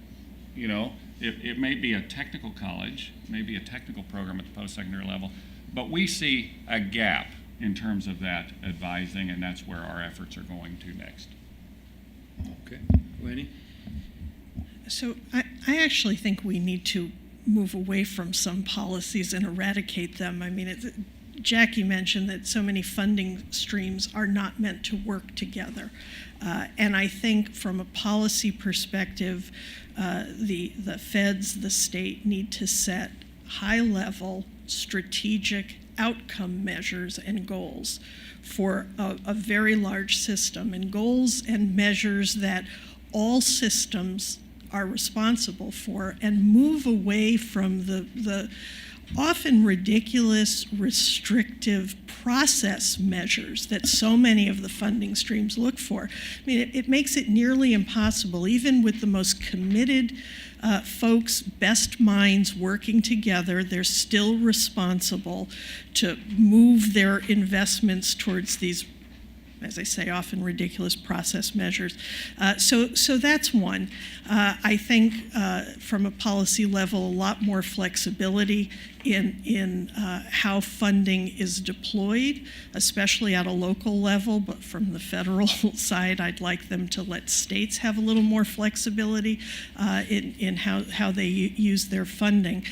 It may be a technical college, maybe a technical program at the post-secondary level, but we see a gap in terms of that advising, and that's where our efforts are going to next. Okay. Laney? So I actually think we need to move away from some policies and eradicate them. I mean, Jackie mentioned that so many funding streams are not meant to work together. And I think from a policy perspective, the feds, the state need to set high-level strategic outcome measures and goals for a very large system, and goals and measures that all systems are responsible for, and move away from the often ridiculous, restrictive process measures that so many of the funding streams look for. I mean, it makes it nearly impossible, even with the most committed folks, best minds working together, they're still responsible to move their investments towards these, as I say, often ridiculous process measures. So that's one. I think from a policy level, a lot more flexibility in how funding is deployed, especially at a local level. But from the federal side, I'd like them to let states have a little more flexibility in how they use their funding.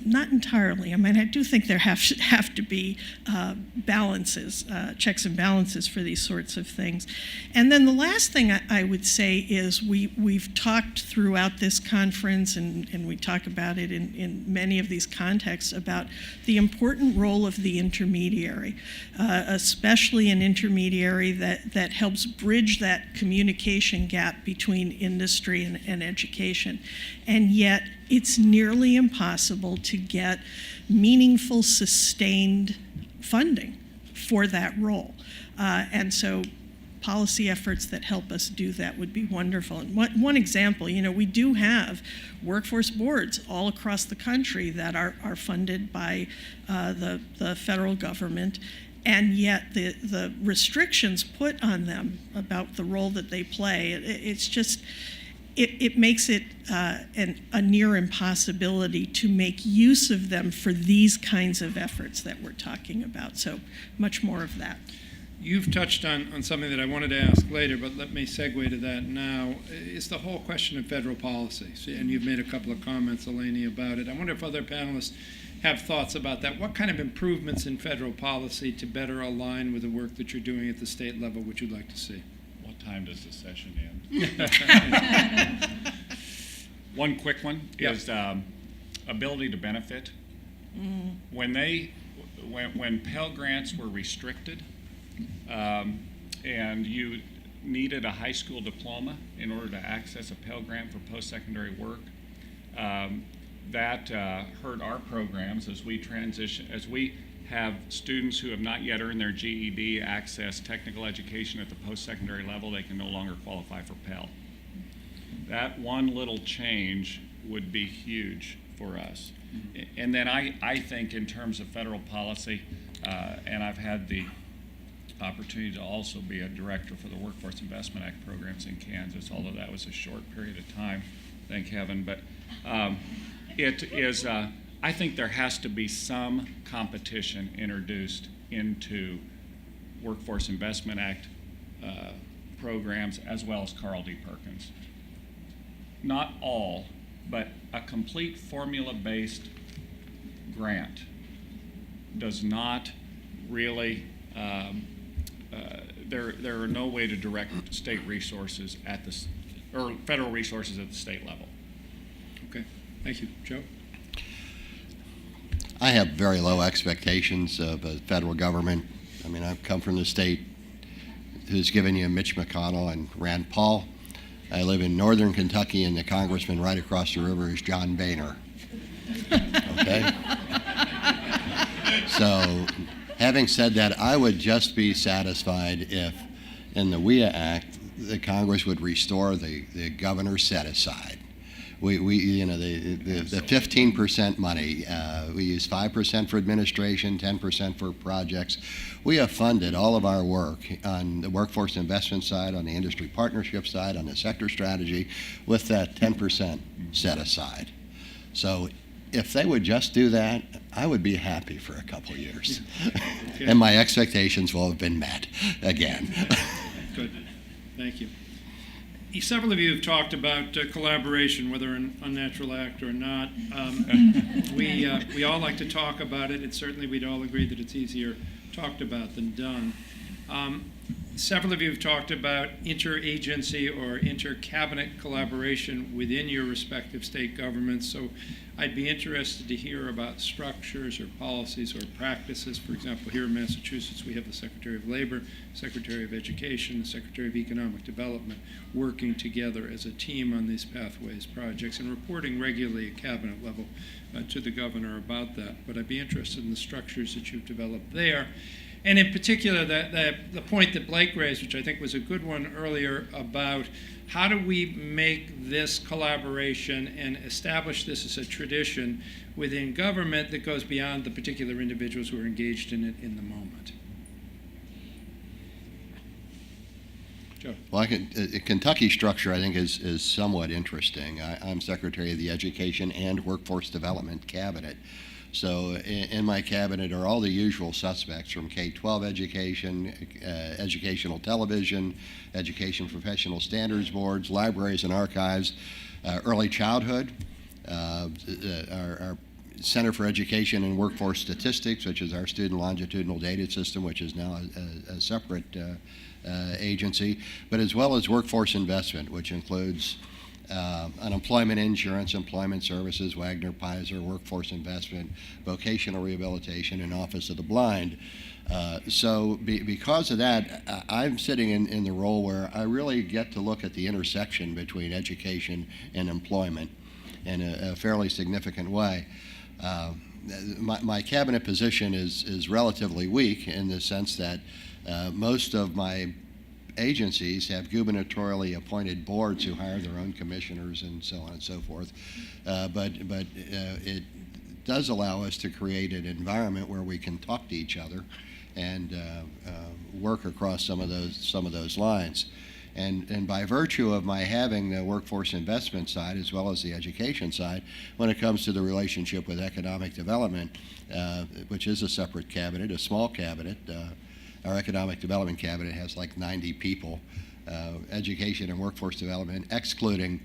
Not entirely. I mean, I do think there have to be balances, checks and balances for these sorts of things. And then the last thing I would say is we've talked throughout this conference, and we talk about it in many of these contexts, about the important role of the intermediary, especially an intermediary that helps bridge that communication gap between industry and education. And yet, it's nearly impossible to get meaningful, sustained funding for that role. And so policy efforts that help us do that would be wonderful. And one example, we do have workforce boards all across the country that are funded by the federal government. And yet the restrictions put on them about the role that they play, it makes it a near impossibility to make use of them for these kinds of efforts that we're talking about. So much more of that. You've touched on something that I wanted to ask later, but let me segue to that now. It's the whole question of federal policy. And you've made a couple of comments, Eleni, about it. I wonder if other panelists have thoughts about that. What kind of improvements in federal policy to better align with the work that you're doing at the state level would you like to see? What time does the session end? One quick one is ability to benefit. When Pell Grants were restricted, and you needed a high school diploma in order to access a Pell Grant for post-secondary work, that hurt our programs as we transition, as we have students who have not yet earned their GED access technical education at the post-secondary level. They can no longer qualify for Pell. That one little change would be huge for us. And then I think in terms of federal policy, and I've had the opportunity to also be a director for the Workforce Investment Act programs in Kansas, although that was a short period of time, thank heaven. But it is, I think there has to be some competition introduced into Workforce Investment Act programs as well as Carl D. Perkins. Not all, but a complete formula-based grant does not really, there are no way to direct state resources at the, or federal resources at the state level. Okay, thank you. Joe? I have very low expectations of the federal government. I mean, I've come from the state who's given you Mitch McConnell and Rand Paul. I live in northern Kentucky, and the congressman right across the river is John Boehner. Okay? So, having said that, I would just be satisfied if, in the WIA Act, the Congress would restore the governor's set-aside, we you know, the 15% money, we use 5% for administration, 10% for projects. We have funded all of our work on the workforce investment side, on the industry partnership side, on the sector strategy, with that 10% set aside. So if they would just do that, I would be happy for a couple of years. Okay. And my expectations will have been met again. Good. Thank you. Several of you have talked about collaboration, whether an unnatural act or not. We all like to talk about it, and certainly we'd all agree that it's easier talked about than done. Several of you have talked about interagency or inter-cabinet collaboration within your respective state governments, so I'd be interested to hear about structures or policies or practices. For example, here in Massachusetts, we have the Secretary of Labor, Secretary of Education, the Secretary of Economic Development working together as a team on these pathways projects and reporting regularly at cabinet level to the governor about that. But I'd be interested in the structures that you've developed there. And in particular, the point that Blake raised, which I think was a good one earlier, about how do we make this collaboration and establish this as a tradition within government that goes beyond the particular individuals who are engaged in it in the moment. Joe. Well, Kentucky structure, I think, is somewhat interesting. I'm Secretary of the Education and Workforce Development Cabinet. So in my cabinet are all the usual suspects from K-12 education, educational television, education professional standards boards, libraries and archives, early childhood, our Center for Education and Workforce Statistics, which is our student longitudinal data system, which is now a separate agency, but as well as workforce investment, which includes unemployment insurance, employment services, Wagner Pizer, workforce investment, vocational rehabilitation, and Office of the Blind. So because of that, I'm sitting in the role where I really get to look at the intersection between education and employment in a fairly significant way. My cabinet position is relatively weak in the sense that most of my agencies have gubernatorially appointed boards who hire their own commissioners and so on and so forth. But it does allow us to create an environment where we can talk to each other and work across some of those lines. And by virtue of my having the workforce investment side as well as the education side, when it comes to the relationship with economic development, which is a separate cabinet, a small cabinet, our economic development cabinet has like 90 people. Education and workforce development, excluding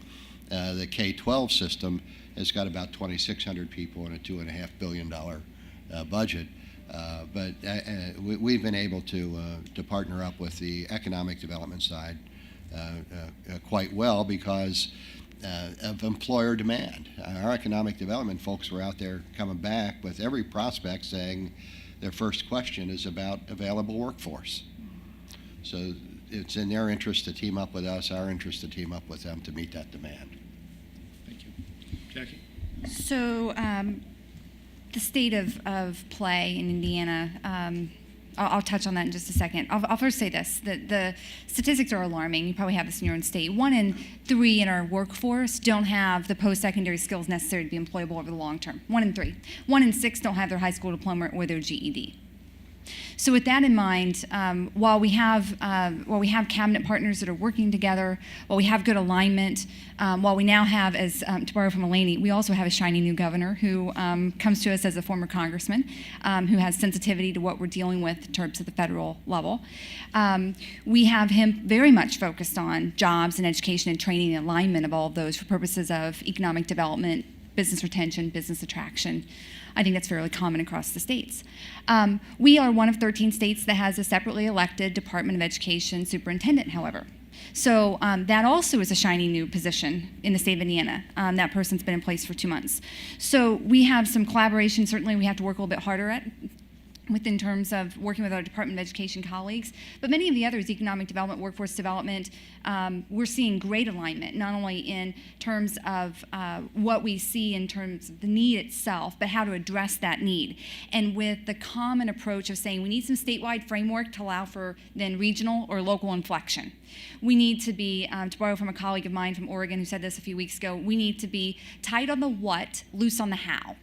the K-12 system, has got about 2,600 people and a $2.5 billion budget. But we've been able to partner up with the economic development side quite well because of employer demand. Our economic development folks were out there coming back with every prospect saying their first question is about available workforce. So it's in their interest to team up with us, our interest to team up with them to meet that demand. Thank you. Jackie? So the state of play in Indiana, I'll touch on that in just a second. I'll first say this, that the statistics are alarming. You probably have this in your own state. 1 in 3 in our workforce don't have the post-secondary skills necessary to be employable over the long term. 1 in 3. 1 in 6 don't have their high school diploma or their GED. So with that in mind, while we have cabinet partners that are working together, while we have good alignment, while we now have, as to borrow from Eleni, we also have a shiny new governor who comes to us as a former congressman, who has sensitivity to what we're dealing with in terms of the federal level. We have him very much focused on jobs and education and training and alignment of all of those for purposes of economic development, business retention, business attraction. I think that's fairly common across the states. We are one of 13 states that has a separately elected Department of Education superintendent, however. So that also is a shiny new position in the state of Indiana. That person's been in place for 2 months. So we have some collaboration. Certainly we have to work a little bit harder at within terms of working with our Department of Education colleagues, but many of the others, economic development, workforce development, we're seeing great alignment, not only in terms of what we see in terms of the need itself, but how to address that need. And with the common approach of saying we need some statewide framework to allow for then regional or local inflection. We need to be, to borrow from a colleague of mine from Oregon who said this a few weeks ago, we need to be tight on the what, loose on the how.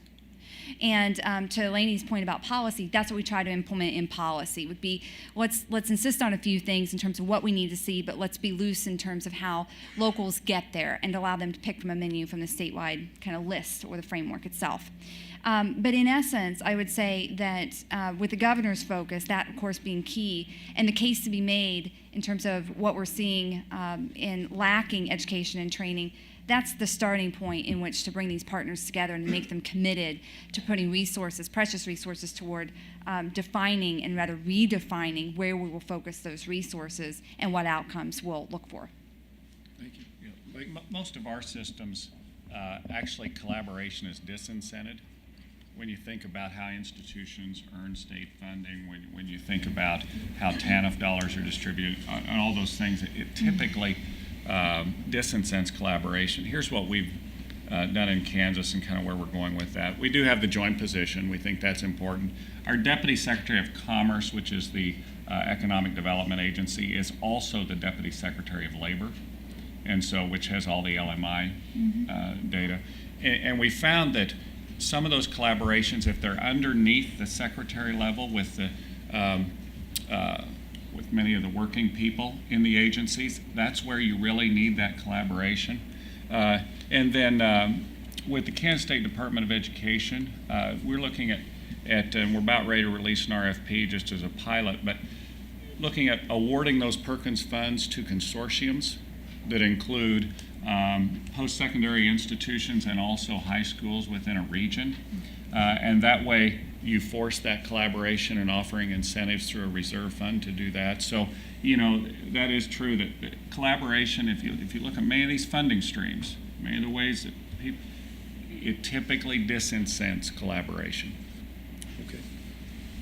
And to Elaine's point about policy, that's what we try to implement in policy, would be let's insist on a few things in terms of what we need to see, but let's be loose in terms of how locals get there and allow them to pick from a menu from the statewide kind of list or the framework itself. But in essence, I would say that with the governor's focus, that of course being key, and the case to be made in terms of what we're seeing in lacking education and training, that's the starting point in which to bring these partners together and make them committed to putting resources, precious resources, toward defining and rather redefining where we will focus those resources and what outcomes we'll look for. Thank you. Most of our systems, actually collaboration is disincented. When you think about how institutions earn state funding, when you think about how TANF dollars are distributed, and all those things, it typically disincents collaboration. Here's what we've done in Kansas and kind of where we're going with that. We do have the joint position. We think that's important. Our Deputy Secretary of Commerce, which is the Economic Development Agency, is also the Deputy Secretary of Labor, and so which has all the LMI data. And we found that some of those collaborations, if they're underneath the secretary level with the with many of the working people in the agencies, that's where you really need that collaboration. And then with the Kansas State Department of Education, we're looking at and we're about ready to release an RFP just as a pilot, but looking at awarding those Perkins funds to consortiums that include post-secondary institutions and also high schools within a region. And that way you force that collaboration and offering incentives through a reserve fund to do that. So, you know, that is true that collaboration, if you look at many of these funding streams, many of the ways that people, it typically disincents collaboration. Okay.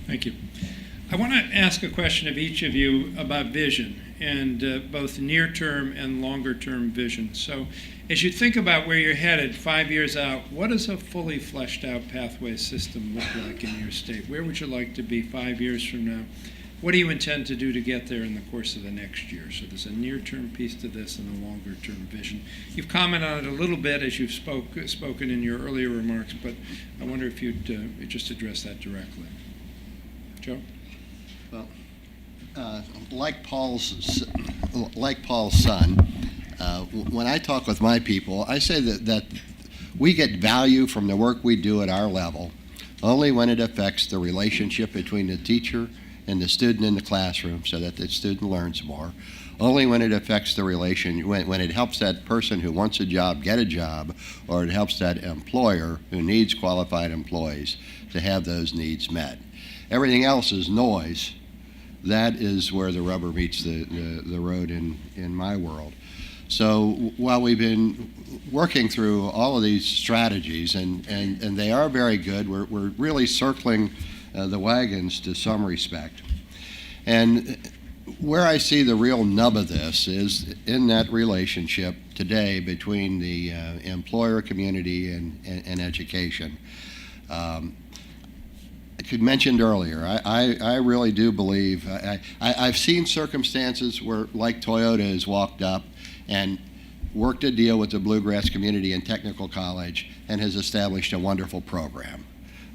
Thank you. I want to ask a question of each of you about vision, and both near-term and longer-term vision. So as you think about where you're headed 5 years out, what does a fully fleshed out pathway system look like in your state? Where would you like to be 5 years from now? What do you intend to do to get there in the course of the next year? So there's a near-term piece to this and a longer-term vision. You've commented on it a little bit as you've spoken in your earlier remarks, but I wonder if you'd just address that directly. Joe? Well, like Paul's son, when I talk with my people, I say that we get value from the work we do at our level only when it affects the relationship between the teacher and the student in the classroom so that the student learns more, only when it affects the relation, when it helps that person who wants a job get a job, or it helps that employer who needs qualified employees to have those needs met. Everything else is noise. That is where the rubber meets the road in my world. So while we've been working through all of these strategies, and they are very good, we're really circling the wagons to some respect. And where I see the real nub of this is in that relationship today between the employer community and education. I mentioned earlier, I really do believe, I've seen circumstances where, like Toyota has walked up and worked a deal with the Bluegrass Community and Technical College and has established a wonderful program.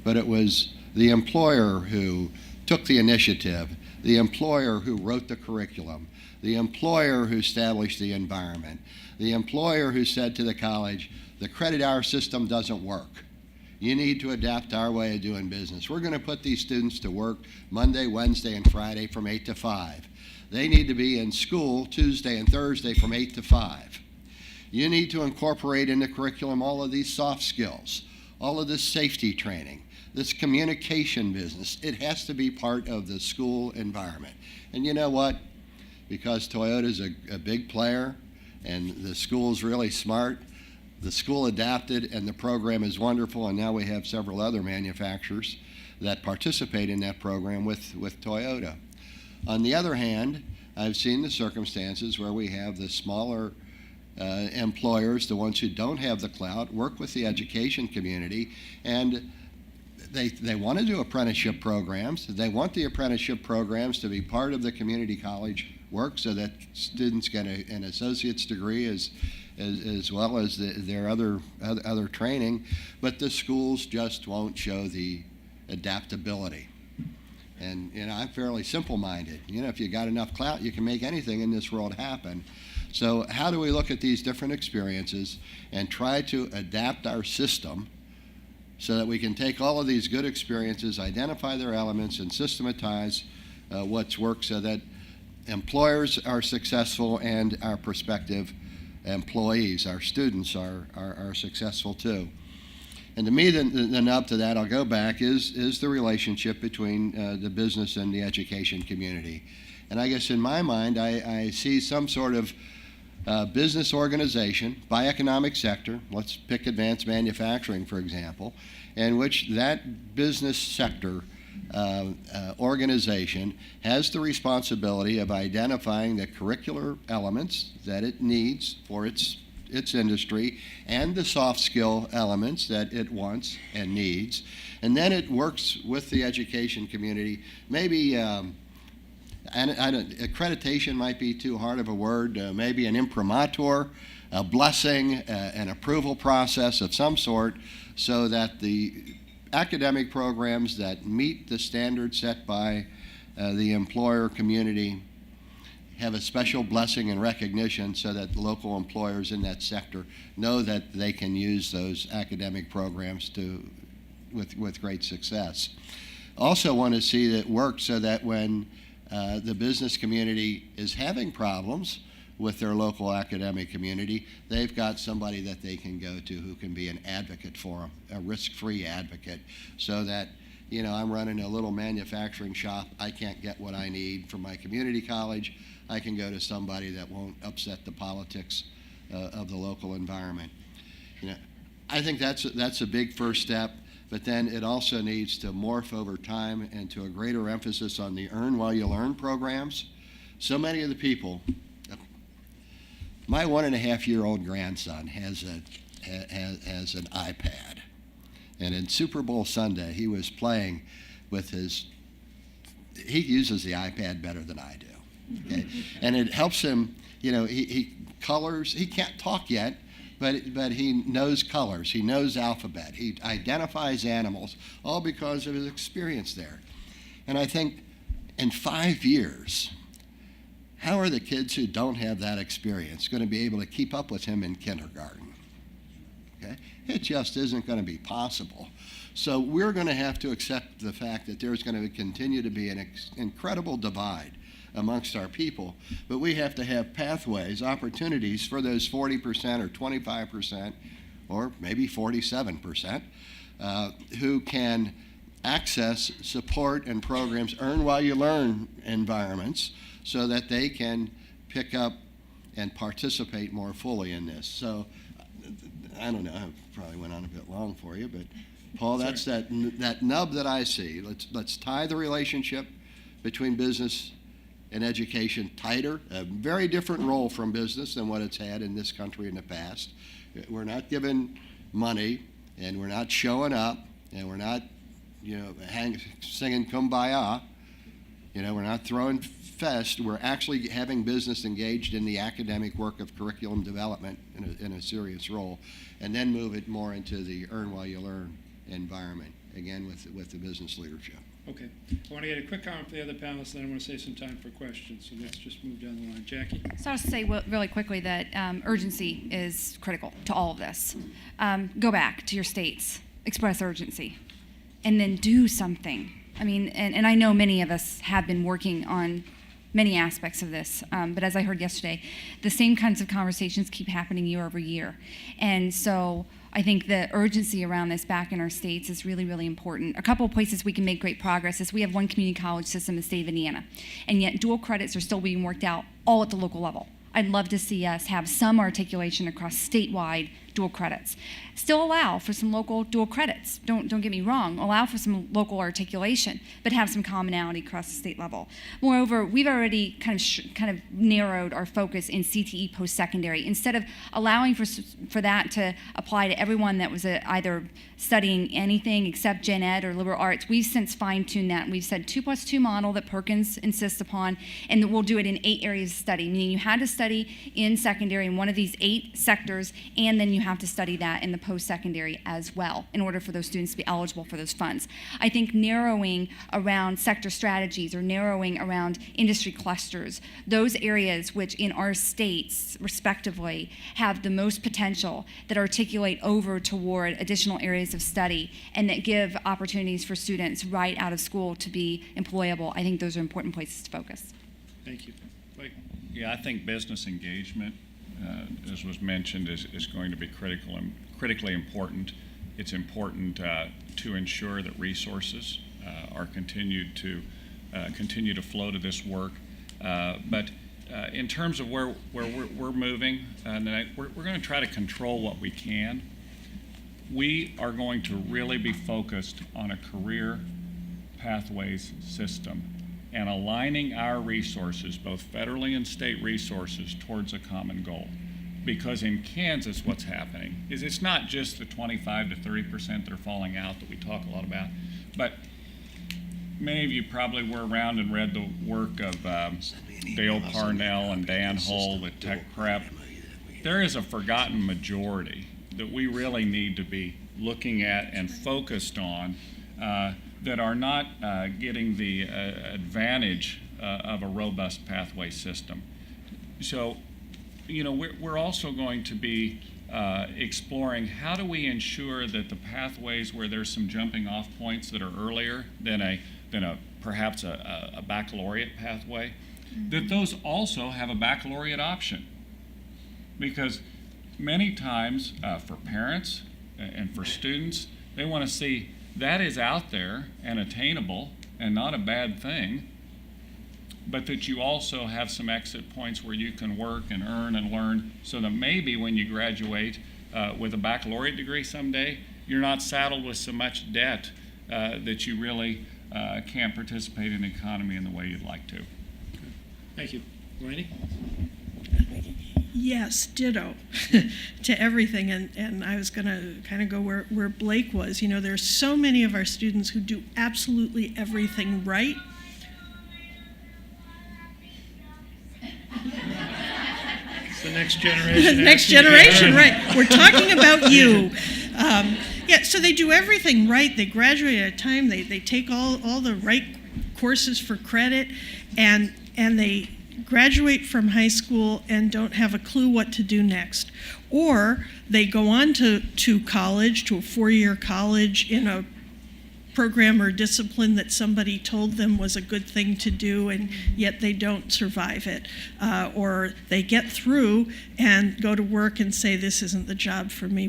But it was the employer who took the initiative, the employer who wrote the curriculum, the employer who established the environment, the employer who said to the college, the credit hour system doesn't work. You need to adapt our way of doing business. We're going to put these students to work Monday, Wednesday, and Friday from 8 to 5. They need to be in school Tuesday and Thursday from 8 to 5. You need to incorporate in the curriculum all of these soft skills, all of this safety training, this communication business. It has to be part of the school environment. And you know what? Because Toyota's a big player and the school's really smart, the school adapted and the program is wonderful, and now we have several other manufacturers. that participate in that program with Toyota. On the other hand, I've seen the circumstances where we have the smaller employers, the ones who don't have the clout, work with the education community, and they want to do apprenticeship programs. They want the apprenticeship programs to be part of the community college work so that students get an associate's degree as well as their other training, but the schools just won't show the adaptability. And I'm fairly simple-minded. If you got enough clout, you can make anything in this world happen. So how do we look at these different experiences and try to adapt our system so that we can take all of these good experiences, identify their elements, and systematize what's worked so that employers are successful and our prospective employees, our students, are successful too. And to me, the nub to that, I'll go back, is the relationship between the business and the education community. And I guess in my mind, I see some sort of business organization by economic sector, let's pick advanced manufacturing, for example, in which that business sector organization has the responsibility of identifying the curricular elements that it needs for its industry and the soft skill elements that it wants and needs. And then it works with the education community. Maybe accreditation might be too hard of a word, maybe an imprimatur, a blessing, an approval process of some sort, so that the academic programs that meet the standards set by the employer community have a special blessing and recognition so that local employers in that sector know that they can use those academic programs with great success. Also want to see that work so that when the business community is having problems with their local academic community, they've got somebody that they can go to who can be an advocate for them, a risk-free advocate, so that, I'm running a little manufacturing shop, I can't get what I need from my community college, I can go to somebody that won't upset the politics of the local environment. I think that's a big first step, but then it also needs to morph over time into a greater emphasis on the Earn While You Learn programs. So many of the people, my 1.5-year-old grandson has an iPad, and in Super Bowl Sunday he was playing with he uses the iPad better than I do. Okay? And it helps him, he colors, he can't talk yet, but he knows colors, he knows alphabet, he identifies animals, all because of his experience there. And I think in 5 years, how are the kids who don't have that experience going to be able to keep up with him in kindergarten? Okay? It just isn't going to be possible. So we're going to have to accept the fact that there's going to continue to be an incredible divide amongst our people, but we have to have pathways, opportunities for those 40% or 25% or maybe 47% who can access support and programs, Earn While You Learn environments, so that they can pick up and participate more fully in this. So I don't know, I probably went on a bit long for you, but Paul, that's that nub that I see. Let's tie the relationship between business and education tighter, a very different role from business than what it's had in this country in the past. We're not giving money, and we're not showing up, and we're not, singing Kumbaya. We're not throwing fest. We're actually having business engaged in the academic work of curriculum development in a serious role, and then move it more into the Earn While You Learn environment, again with the business leadership. Okay. I want to get a quick comment from the other panelists, then I want to save some time for questions. So let's just move down the line. Jackie? So I'll just say really quickly that urgency is critical to all of this. Go back to your states, express urgency, and then do something. I mean, and I know many of us have been working on many aspects of this, but as I heard yesterday, the same kinds of conversations keep happening year over year. And so I think the urgency around this back in our states is really, really important. A couple of places we can make great progress is we have one community college system in the state of Indiana, and yet dual credits are still being worked out all at the local level. I'd love to see us have some articulation across statewide dual credits. Still allow for some local dual credits. Don't get me wrong. Allow for some local articulation, but have some commonality across the state level. Moreover, we've already kind of narrowed our focus in CTE post-secondary. Instead of allowing for that to apply to everyone that was either studying anything except gen ed or liberal arts, we've since fine-tuned that. And we've said 2+2 model that Perkins insists upon, and that we'll do it in 8 areas of study, meaning you had to study in secondary in one of these 8 sectors, and then you have to study that in the post-secondary as well in order for those students to be eligible for those funds. I think narrowing around sector strategies or narrowing around industry clusters, those areas which in our states respectively have the most potential, that articulate over toward additional areas of study and that give opportunities for students right out of school to be employable, I think those are important places to focus. Thank you. Blake? Yeah, I think business engagement, as was mentioned, is going to be critically important. It's important to ensure that resources are continue to flow to this work. But in terms of where we're moving, we're going to try to control what we can. We are going to really be focused on a career pathways system and aligning our resources, both federally and state resources, towards a common goal. Because in Kansas, what's happening is it's not just the 25 to 30% that are falling out that we talk a lot about, but many of you probably were around and read the work of Dale Parnell and Dan Hull with Tech Prep. There is a forgotten majority that we really need to be looking at and focused on that are not getting the advantage of a robust pathway system. So, we're also going to be exploring how do we ensure that the pathways where there's some jumping off points that are earlier than perhaps a baccalaureate pathway, that those also have a baccalaureate option. Because many times for parents and for students, they want to see that is out there and attainable and not a bad thing, but that you also have some exit points where you can work and earn and learn so that maybe when you graduate with a baccalaureate degree someday, you're not saddled with so much debt that you really can't participate in the economy in the way you'd like to. Thank you. Laney? Yes, ditto to everything. And I was going to kind of go where Blake was. There's so many of our students who do absolutely everything right. It's the next generation. Next generation, right. We're talking about you. So they do everything right. They graduate at a time. They take all the right courses for credit, and they graduate from high school and don't have a clue what to do next. Or they go on to college, to a 4-year college in a program or discipline that somebody told them was a good thing to do, and yet they don't survive it. Or they get through and go to work and say, this isn't the job for me.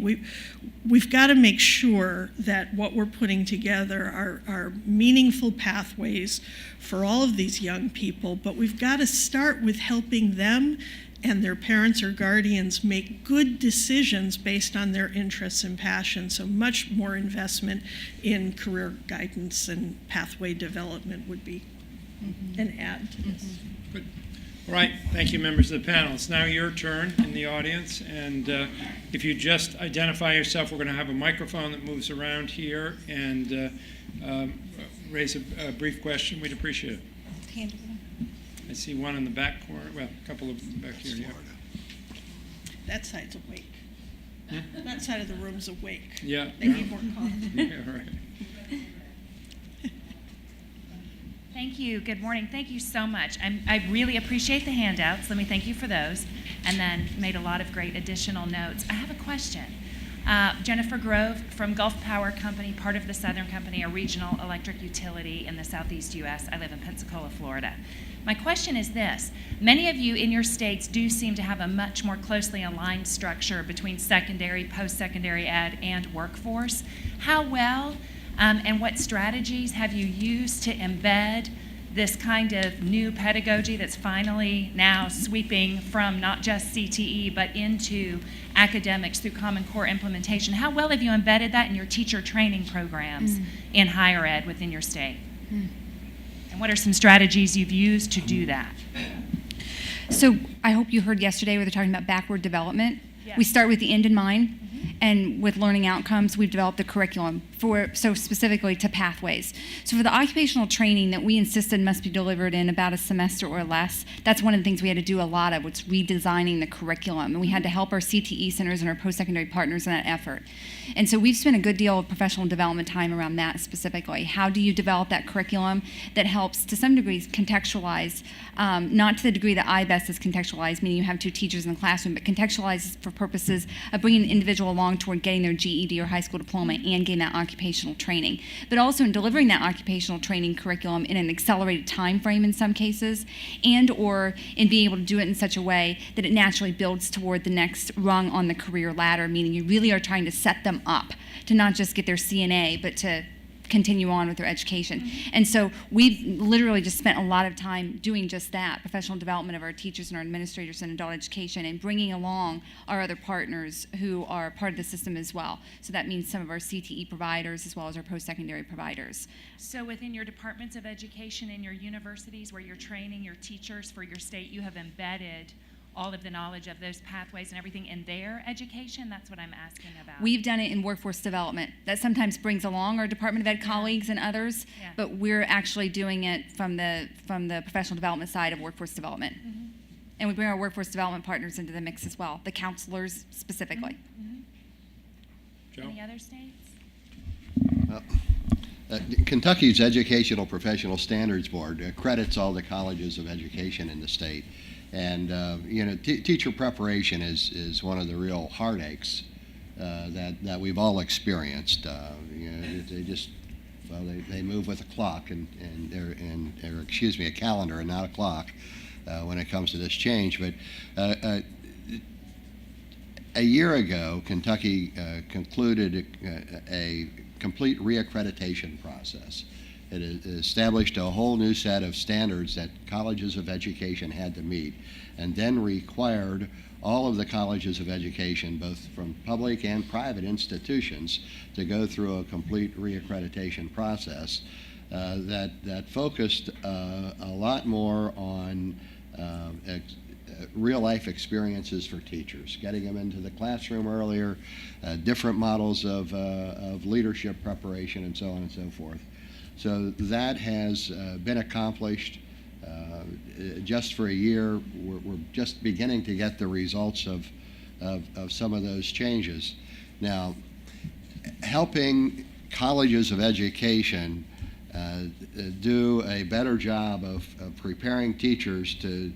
We've got to make sure that what we're putting together are meaningful pathways for all of these young people, but we've got to start with helping them and their parents or guardians make good decisions based on their interests and passions. So much more investment in career guidance and pathway development would be an add to this. Good. All right. Thank you, members of the panel. It's now your turn in the audience. And if you just identify yourself, we're going to have a microphone that moves around here and raise a brief question. We'd appreciate it. I see one in the back corner. Well, a couple of them back here. Yeah. That side's awake. That side of the room's awake. Yeah. They need more coffee. Yeah, right. Thank you. Good morning. Thank you so much. I really appreciate the handouts. Let me thank you for those. And then made a lot of great additional notes. I have a question. Jennifer Grove from Gulf Power Company, part of the Southern Company, a regional electric utility in the southeast U.S. I live in Pensacola, Florida. My question is this. Many of you in your states do seem to have a much more closely aligned structure between secondary, post-secondary ed, and workforce. How well and what strategies have you used to embed this kind of new pedagogy that's finally now sweeping from not just CTE but into academics through Common Core implementation. How well have you embedded that in your teacher training programs in higher ed within your state? And what are some strategies you've used to do that? So I hope you heard yesterday where they're talking about backward development. Yes. We start with the end in mind, and with learning outcomes, we've developed a curriculum so specifically to pathways. So for the occupational training that we insisted must be delivered in about a semester or less, that's one of the things we had to do a lot of, was redesigning the curriculum. And we had to help our CTE centers and our post-secondary partners in that effort. And so we've spent a good deal of professional development time around that specifically. How do you develop that curriculum that helps to some degree contextualize, not to the degree that IBEST is contextualized, meaning you have two teachers in the classroom, but contextualizes for purposes of bringing an individual along toward getting their GED or high school diploma and getting that occupational training. But also in delivering that occupational training curriculum in an accelerated time frame in some cases, and or in being able to do it in such a way that it naturally builds toward the next rung on the career ladder, meaning you really are trying to set them up to not just get their CNA, but to continue on with their education. And so we've literally just spent a lot of time doing just that, professional development of our teachers and our administrators in adult education, and bringing along our other partners who are part of the system as well. So that means some of our CTE providers as well as our post-secondary providers. So within your departments of education and your universities where you're training your teachers for your state, you have embedded all of the knowledge of those pathways and everything in their education? That's what I'm asking about. We've done it in workforce development. That sometimes brings along our Department of Ed colleagues and others, but we're actually doing it from the professional development side of workforce development. And we bring our workforce development partners into the mix as well, the counselors specifically. Joe? Any other states? Kentucky's Educational Professional Standards Board credits all the colleges of education in the state. And, teacher preparation is one of the real heartaches that we've all experienced. They move with a clock or a calendar and not a clock when it comes to this change. But a year ago, Kentucky concluded a complete reaccreditation process. It established a whole new set of standards that colleges of education had to meet, and then required all of the colleges of education, both from public and private institutions, to go through a complete reaccreditation process that focused a lot more on real-life experiences for teachers, getting them into the classroom earlier, different models of leadership preparation, and so on and so forth. So that has been accomplished just for a year. We're just beginning to get the results of some of those changes. Now, helping colleges of education do a better job of preparing teachers to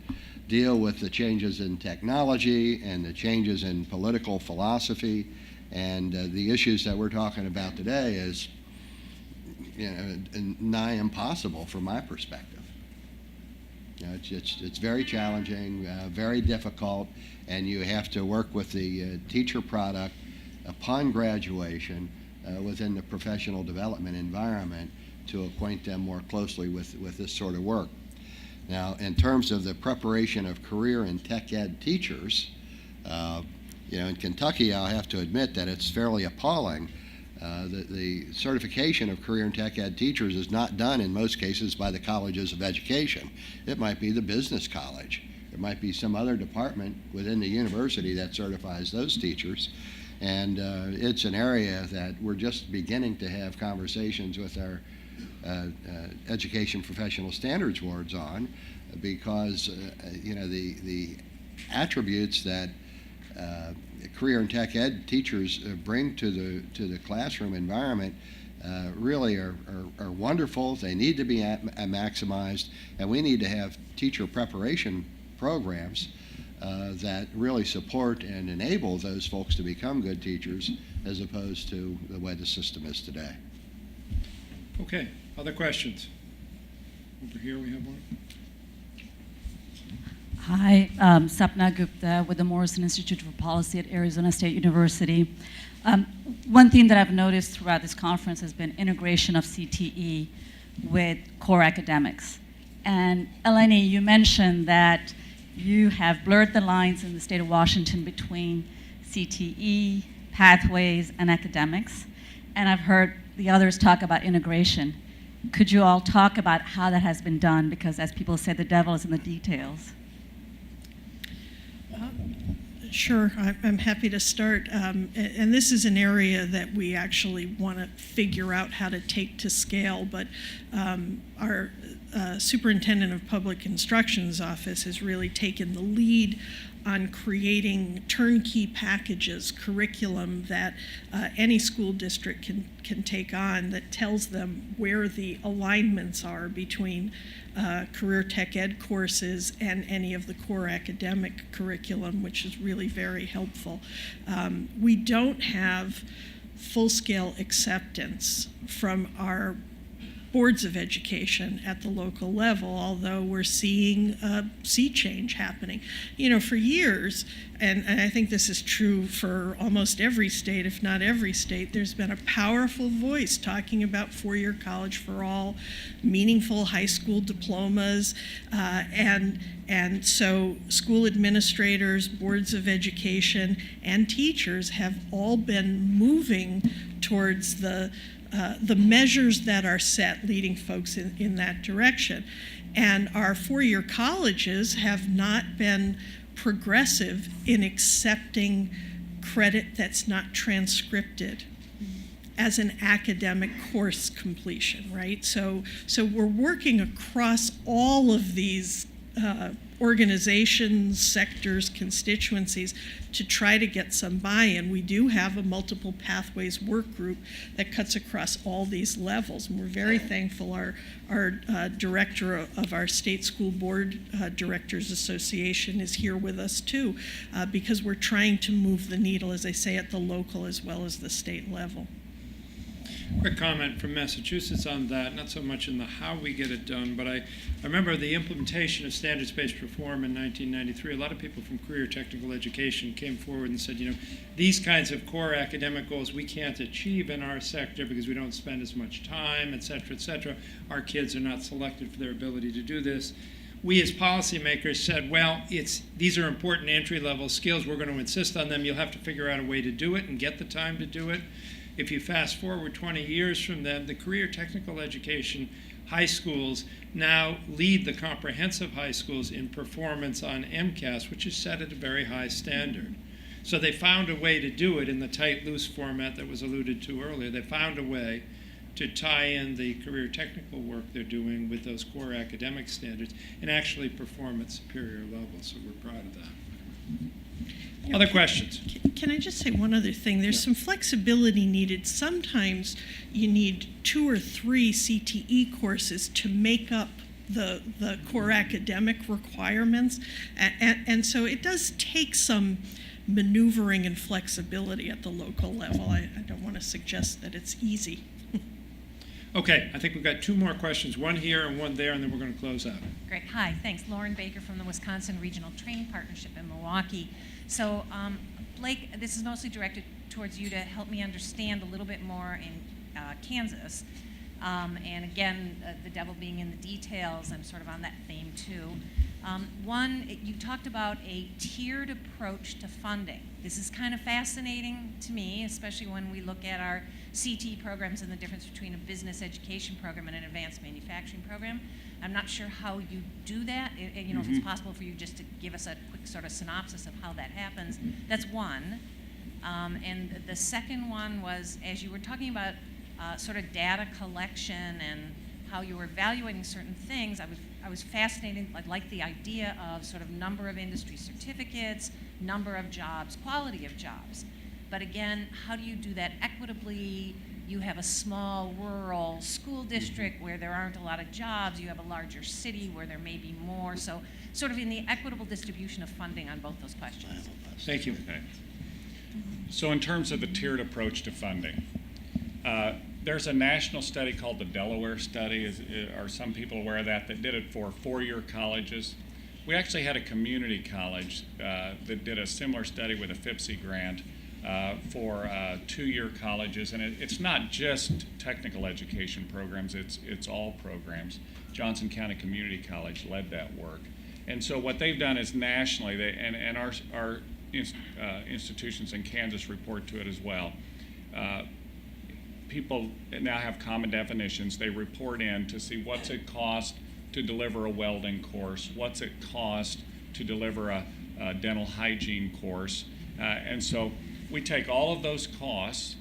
deal with the changes in technology and the changes in political philosophy and the issues that we're talking about today is nigh impossible from my perspective. It's very challenging, very difficult, and you have to work with the teacher product upon graduation within the professional development environment to acquaint them more closely with this sort of work. Now, in terms of the preparation of career and tech ed teachers, in Kentucky, I'll have to admit that it's fairly appalling. The certification of career and tech ed teachers is not done in most cases by the colleges of education. It might be the business college. It might be some other department within the university that certifies those teachers. And it's an area that we're just beginning to have conversations with our education professional standards boards on, because the attributes that career and tech ed teachers bring to the classroom environment really are wonderful. They need to be maximized, and we need to have teacher preparation programs that really support and enable those folks to become good teachers, as opposed to the way the system is today. Okay, other questions? Over here we have one. Hi, Sapna Gupta with the Morrison Institute for Policy at Arizona State University. One thing that I've noticed throughout this conference has been integration of CTE with core academics. And Eleni, you mentioned that you have blurred the lines in the state of Washington between CTE, pathways, and academics. And I've heard the others talk about integration. Could you all talk about how that has been done? Because as people say, the devil is in the details. Sure, I'm happy to start. And this is an area that we actually want to figure out how to take to scale, but our Superintendent of Public Instruction's office has really taken the lead on creating turnkey packages, curriculum that any school district can take on that tells them where the alignments are between career tech ed courses and any of the core academic curriculum, which is really very helpful. We don't have full-scale acceptance from our boards of education at the local level, although we're seeing a sea change happening. You know, for years, and I think this is true for almost every state, if not every state, there's been a powerful voice talking about four-year college for all, meaningful high school diplomas, and so school administrators, boards of education, and teachers have all been moving towards the measures that are set, leading folks in that direction. And our four-year colleges have not been progressive in accepting credit that's not transcripted as an academic course completion, right? So we're working across all of these organizations, sectors, constituencies to try to get some buy-in. We do have a multiple pathways work group that cuts across all these levels, and we're very thankful our director of our state school board directors association is here with us too, because we're trying to move the needle, as I say, at the local as well as the state level. Quick comment from Massachusetts on that, not so much in the how we get it done, but I remember the implementation of standards-based reform in 1993. A lot of people from career technical education came forward and said, you know, these kinds of core academic goals we can't achieve in our sector because we don't spend as much time, et cetera, et cetera. Our kids are not selected for their ability to do this. We as policymakers said, well, these are important entry-level skills. We're going to insist on them. You'll have to figure out a way to do it and get the time to do it. If you fast forward 20 years from then, the career technical education high schools now lead the comprehensive high schools in performance on MCAS, which is set at a very high standard. So they found a way to do it in the tight, loose format that was alluded to earlier. They found a way to tie in the career technical work they're doing with those core academic standards and actually perform at superior levels. So we're proud of that. Other questions? Can I just say one other thing? There's some flexibility needed. Sometimes you need 2 or 3 CTE courses to make up the core academic requirements. And so it does take some maneuvering and flexibility at the local level. I don't want to suggest that it's easy. Okay, I think we've got 2 more questions, one here and one there, and then we're going to close out. Great. Hi, thanks. Lauren Baker from the Wisconsin Regional Training Partnership in Milwaukee. So, Blake, this is mostly directed towards you to help me understand a little bit more in Kansas. And again, the devil being in the details, I'm sort of on that theme too. One, you talked about a tiered approach to funding. This is kind of fascinating to me, especially when we look at our CT programs and the difference between a business education program and an advanced manufacturing program. I'm not sure how you do that. You know, if it's possible for you just to give us a quick sort of synopsis of how that happens. That's one. And the second one was, as you were talking about sort of data collection and how you were evaluating certain things, I was fascinated. I like the idea of sort of number of industry certificates, number of jobs, quality of jobs. But again, how do you do that equitably? You have a small rural school district where there aren't a lot of jobs. You have a larger city where there may be more. So sort of in the equitable distribution of funding on both those questions. Thank you. Okay. So in terms of the tiered approach to funding, there's a national study called the Delaware Study. Are some people aware of that did it for four-year colleges? We actually had a community college that did a similar study with a FIPSI grant for two-year colleges, and it's not just technical education programs, it's all programs. Johnson County Community College led that work. And so what they've done is nationally, and our institutions in Kansas report to it as well. People now have common definitions. They report in to see what's it cost to deliver a welding course, what's it cost to deliver a dental hygiene course. And so we take all of those costs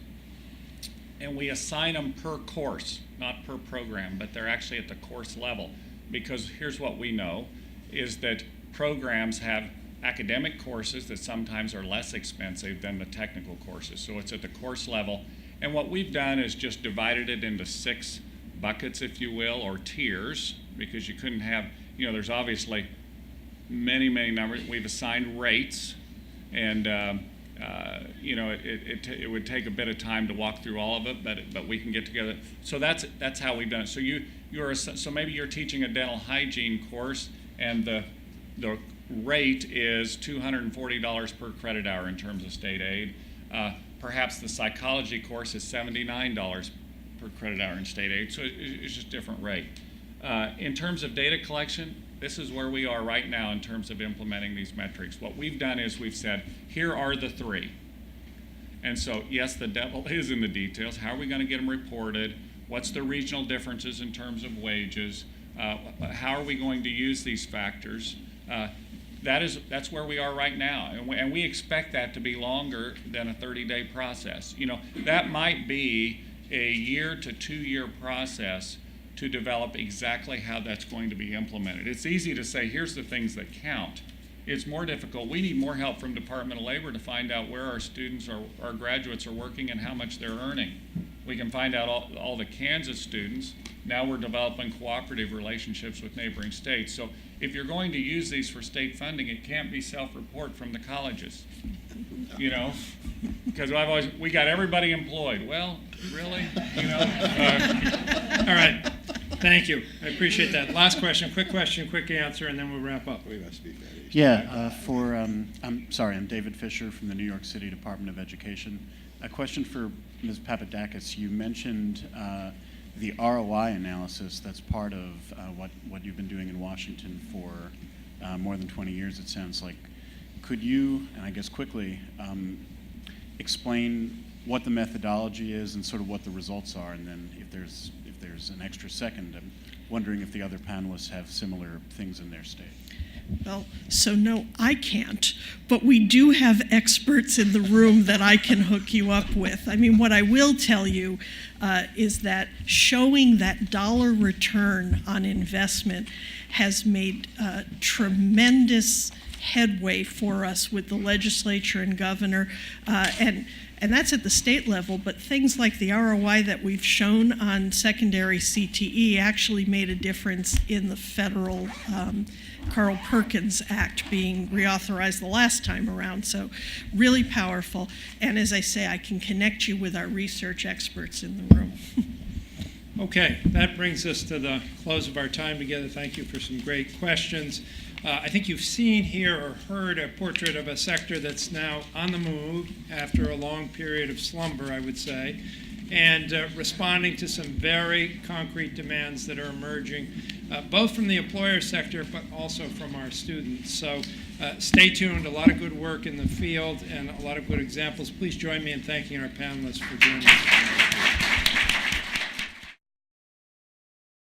and we assign them per course, not per program, but they're actually at the course level. Because here's what we know, is that programs have academic courses that sometimes are less expensive than the technical courses. So it's at the course level. And what we've done is just divided it into 6 buckets, if you will, or tiers, because you couldn't have, there's obviously many numbers. We've assigned rates, and it would take a bit of time to walk through all of it, but we can get together. So that's how we've done it. So so maybe you're teaching a dental hygiene course, and the rate is $240 per credit hour in terms of state aid. Perhaps the psychology course is $79 per credit hour in state aid, so it's just a different rate. In terms of data collection, this is where we are right now in terms of implementing these metrics. What we've done is we've said, here are the 3. And so, yes, the devil is in the details. How are we going to get them reported? What's the regional differences in terms of wages? How are we going to use these factors? That's where we are right now, and we expect that to be longer than a 30-day process. That might be a 1 to 2 year process to develop exactly how that's going to be implemented. It's easy to say, here's the things that count. It's more difficult. We need more help from Department of Labor to find out where our students or our graduates are working and how much they're earning. We can find out all the Kansas students. Now we're developing cooperative relationships with neighboring states. So if you're going to use these for state funding, it can't be self-report from the colleges, because we got everybody employed. Well, really, All right. Thank you. I appreciate that. Last question, quick answer, and then we'll wrap up. We must be finished. Yeah, I'm David Fisher from the New York City Department of Education. A question for Ms. Papadakis. You mentioned the ROI analysis that's part of what you've been doing in Washington for more than 20 years, it sounds like. Could you, and I guess quickly, explain what the methodology is and sort of what the results are, and then if there's an extra second, I'm wondering if the other panelists have similar things in their state. Well, so no, I can't, but we do have experts in the room that I can hook you up with. I mean, what I will tell you is that showing that dollar return on investment has made tremendous headway for us with the legislature and governor, and that's at the state level, but things like the ROI that we've shown on secondary CTE actually made a difference in the federal Carl Perkins Act being reauthorized the last time around. So really powerful. And as I say, I can connect you with our research experts in the room. Okay, that brings us to the close of our time together. Thank you for some great questions. I think you've seen here or heard a portrait of a sector that's now on the move after a long period of slumber, I would say, and responding to some very concrete demands that are emerging, both from the employer sector, but also from our students. So stay tuned, a lot of good work in the field and a lot of good examples. Please join me in thanking our panelists for joining us.